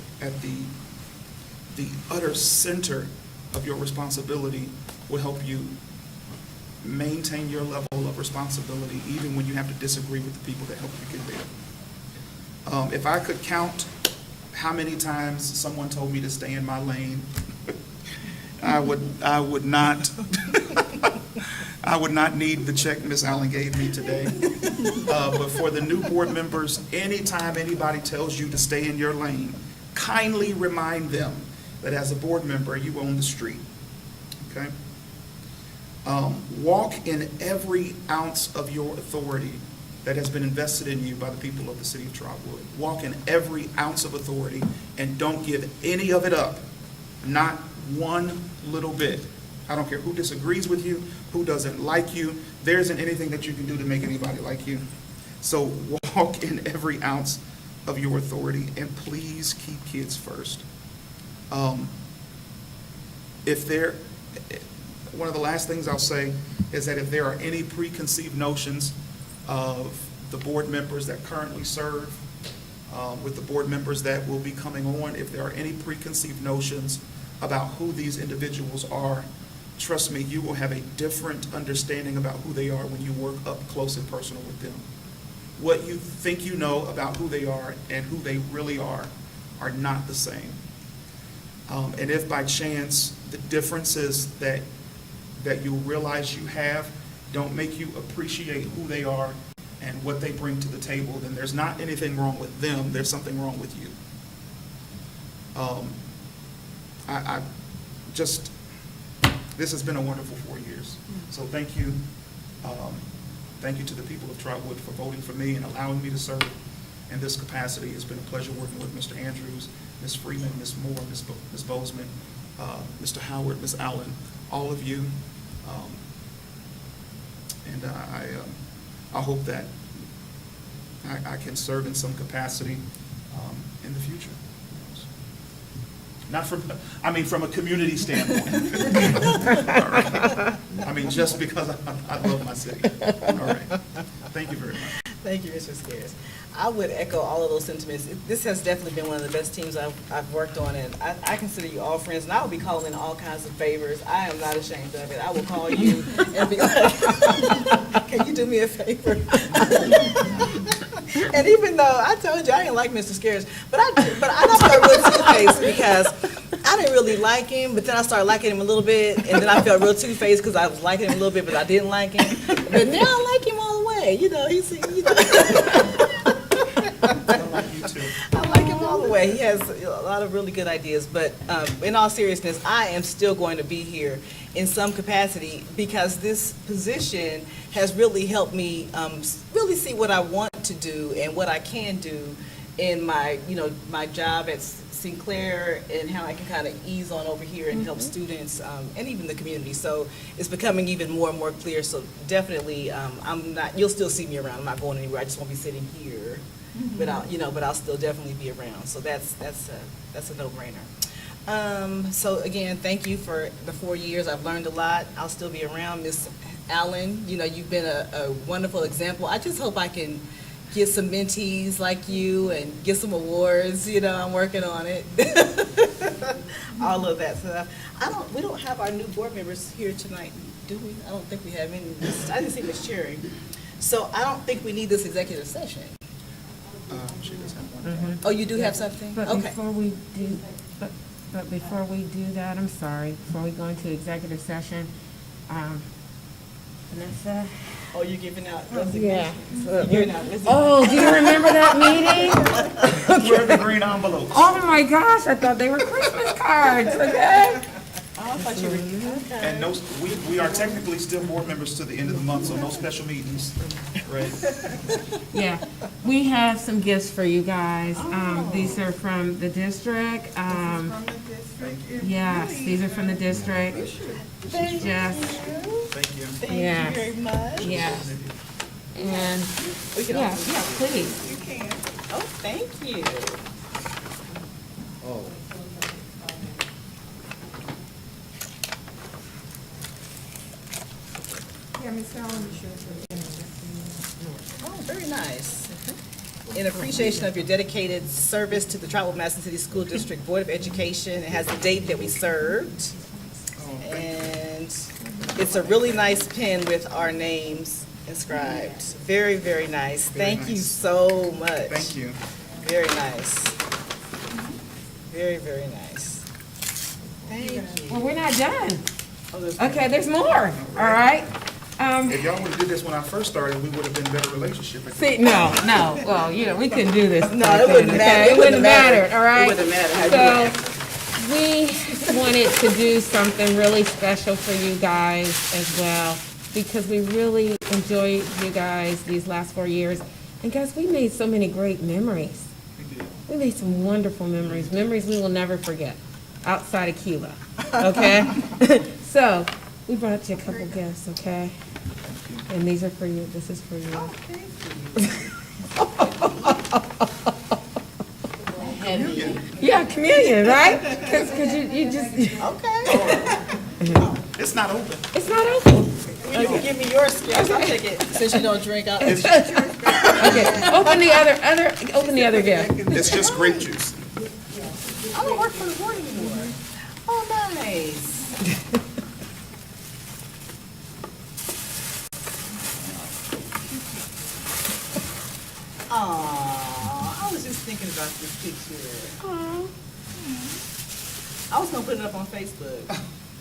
utter center of your responsibility will help you maintain your level of responsibility even when you have to disagree with the people that help you get there. If I could count how many times someone told me to stay in my lane, I would not need the check Ms. Allen gave me today. But for the new board members, anytime anybody tells you to stay in your lane, kindly remind them that as a board member, you own the street, okay? Walk in every ounce of your authority that has been invested in you by the people of the city of Trotwood. Walk in every ounce of authority and don't give any of it up, not one little bit. I don't care who disagrees with you, who doesn't like you. There isn't anything that you can do to make anybody like you. So walk in every ounce of your authority, and please keep kids first. One of the last things I'll say is that if there are any preconceived notions of the board members that currently serve, with the board members that will be coming on, if there are any preconceived notions about who these individuals are, trust me, you will have a different understanding about who they are when you work up close and personal with them. What you think you know about who they are and who they really are not the same. And if by chance the differences that you'll realize you have don't make you appreciate who they are and what they bring to the table, then there's not anything wrong with them, there's something wrong with you. This has been a wonderful 4 years. So thank you. Thank you to the people of Trotwood for voting for me and allowing me to serve in this capacity. It's been a pleasure working with Mr. Andrews, Ms. Freeman, Ms. Moore, Ms. Bozeman, Mr. Howard, Ms. Allen, all of you. And I hope that I can serve in some capacity in the future. Not from a community standpoint. All right. I mean, just because I love my city. All right. Thank you very much. Thank you, Mr. Scares. I would echo all of those sentiments. This has definitely been one of the best teams I've worked on, and I consider you all friends, and I will be calling in all kinds of favors. I am not ashamed of it. I will call you and be like, can you do me a favor? And even though I told you I didn't like Mr. Scares, but I thought it was toothpaste because I didn't really like him, but then I started liking him a little bit, and then I felt real two-faced because I was liking him a little bit, but I didn't like him. But now I like him all the way, you know, he's, you know. I like you too. I like him all the way. He has a lot of really good ideas, but in all seriousness, I am still going to be here in some capacity because this position has really helped me really see what I want to do and what I can do in my, you know, my job at Sinclair and how I can kind of ease on over here and help students and even the community. So it's becoming even more and more clear. So definitely, I'm not. You'll still see me around. I'm not going anywhere. I just won't be sitting here. But I'll, you know, but I'll still definitely be around. So that's a no-brainer. So again, thank you for the 4 years. I've learned a lot. I'll still be around. Miss Allen, you know, you've been a wonderful example. I just hope I can get some mentees like you and get some awards. You know, I'm working on it. All of that stuff. We don't have our new board members here tonight, do we? I don't think we have any. I didn't see Ms. Cherry. So I don't think we need this executive session. She does have one. Oh, you do have something? But Okay. before we do, but before we do that, I'm sorry, before we go into executive session, Vanessa? Oh, you're giving out Yeah. resignations? You're giving out resignations? Oh, do you remember that meeting? Where are the green envelopes? Oh my gosh, I thought they were Christmas cards, okay? Oh, I thought you were, okay. And no, we are technically still board members to the end of the month, so no special meetings, right? Yeah, we have some gifts for you guys. These are from the district. From the district. Yes, these are from the district. Yes, Thank you. Thank Yes. you very much. yes. And, We can yeah, open it. yeah, please. You can. Oh, thank you. Oh. Yeah, Ms. Allen, you should. Oh, very nice. In appreciation of your dedicated service to the Trotwood-Madison City School District Board of Education, it has the date that we served. And it's a really nice pen with our names inscribed. Very, very nice. Very Thank you nice. so much. Thank you. Very nice. Very, very nice. Thank you. Well, we're not done. Oh, there's- Okay, there's more, all right? If y'all would've did this when I first started, we would've been in a better relationship. See, no, well, you know, we couldn't do this. No, it wouldn't okay? matter. It wouldn't have mattered, all right? It wouldn't matter how you So, we wanted to do something really special for you guys as well, because we really enjoyed you guys these last 4 years. And guys, we made so many great memories. We made some wonderful memories we will never forget, outside of Cuba, okay? So, we brought you a couple gifts, okay? And these are for you, this is for you. Yeah, communion, right? Because you just, Okay. It's not open. it's not open. You can give me yours, yes, I'll take it, since you don't drink. Okay, open the other gift. It's just grape juice. I don't work for the board anymore. Oh, nice. Aw, I was just thinking about this picture. I was gonna put it up on Facebook.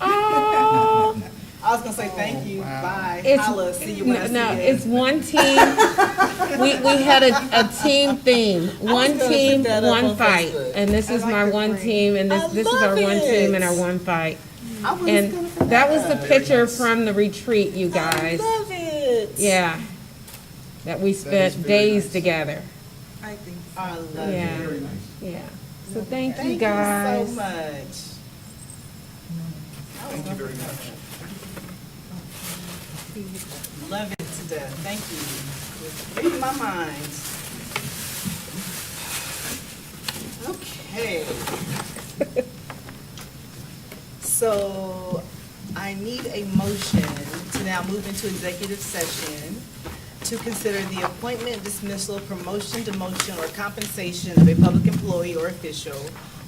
Oh, I was gonna say thank you, bye, It's- holla, see you when I see you. no, it's one team. We had a team theme, one gonna team, put that up one on fight. Facebook. And this is my one team, and I this is our love one team and it. our one fight. I was gonna And put that was the up. picture from the retreat, you guys. I love it. Yeah. That we spent days together. I think so. I love Yeah. it. Yeah. So thank you Thank guys. you so much. Thank you very much. Love it to death. Thank you. Reading my mind. Okay. So I need a motion to now move into executive session to consider the appointment, dismissal, promotion, demotion, or compensation of a public employee or official,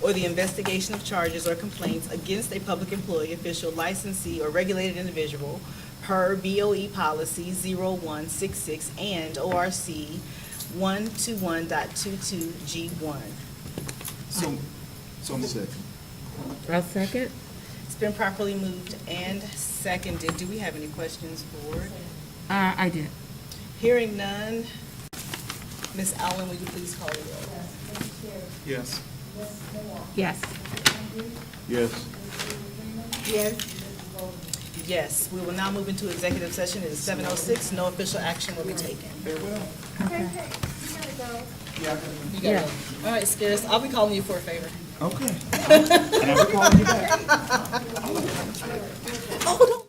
or the investigation of charges or complaints against a public employee, official, licensee, or regulated individual per BOE Policy 0166 and ORC 121.22G1. So, Second. I'll second. It's been properly moved and seconded. Do we have any questions, board? I did. Hearing none. Ms. Allen, will you please call the roll? Yes. Yes. Yes. Yes. Yes, we will now move into executive session. It is 7:06. No official action will be taken. Farewell. Hey, hey, you gotta go. You gotta go. All right, Scares, I'll be calling you for a favor. Okay. And I'll be calling you back. Oh, don't.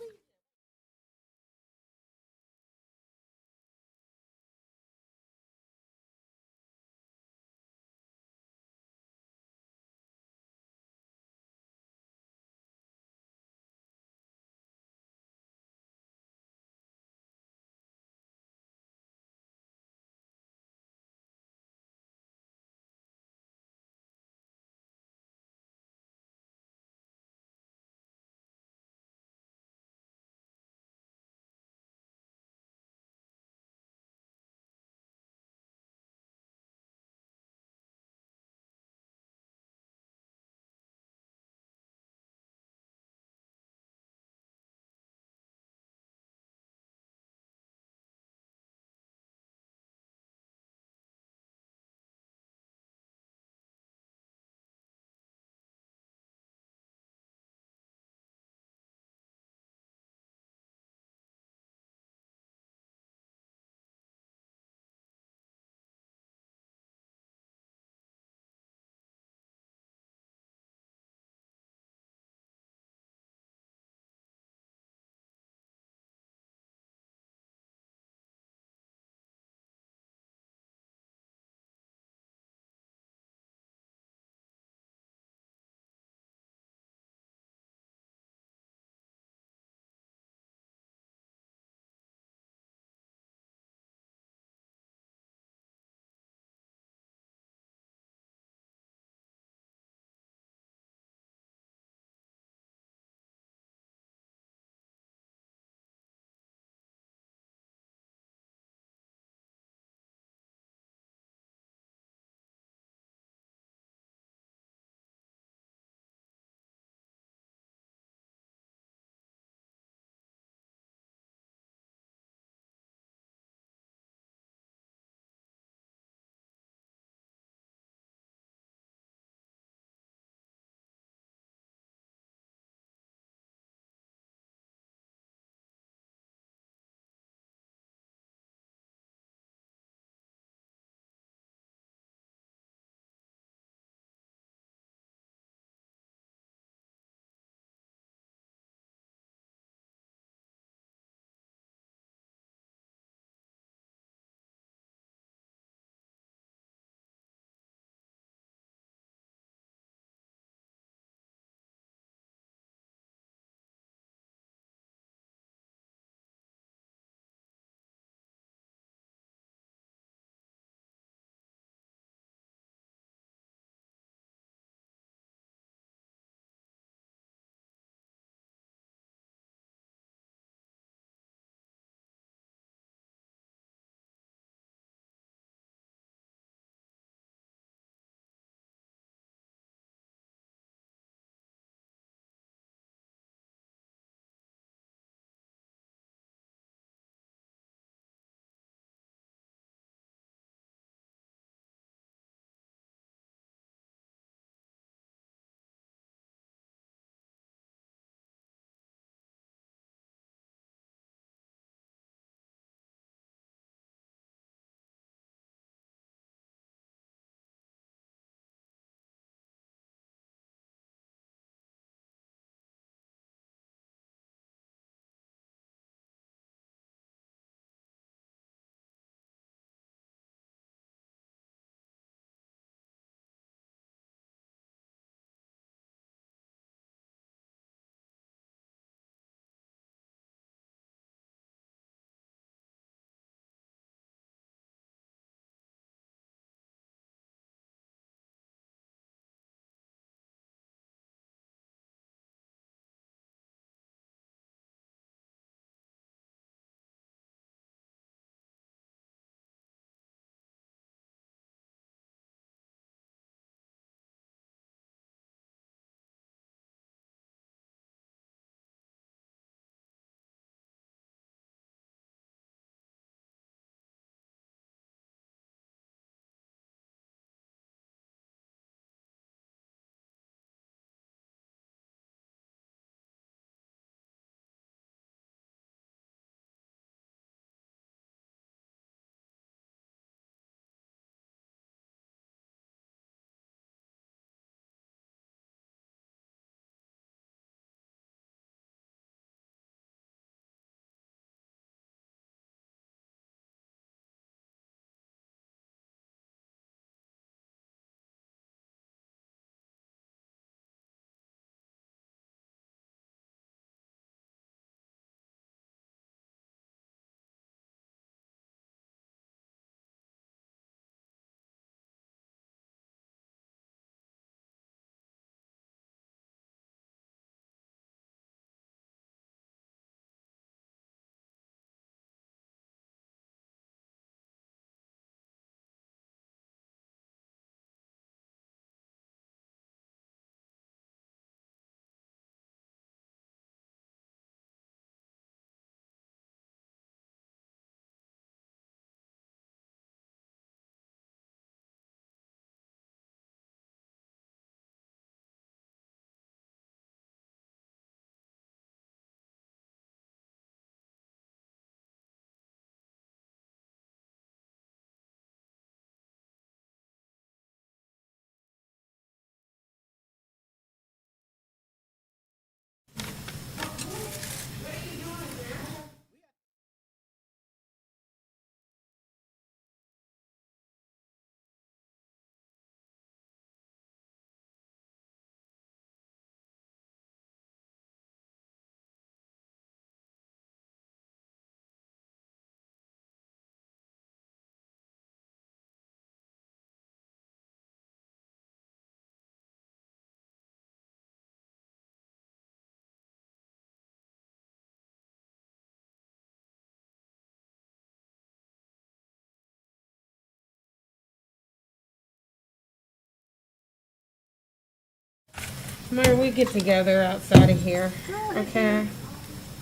Mary, we get together outside of here, okay?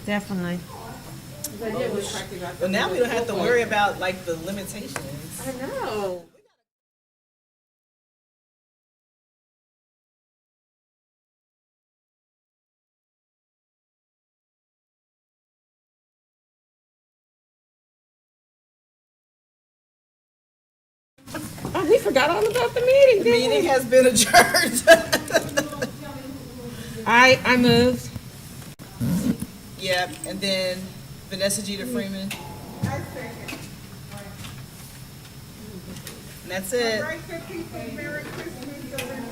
Definitely. But now we don't have to worry about like the limitations. I know. Oh, we forgot all about the meeting, The didn't meeting we? has been adjourned. I moved. Yep, and then Vanessa Jeter Freeman. And that's it. All right, good people, Merry Christmas, everyone.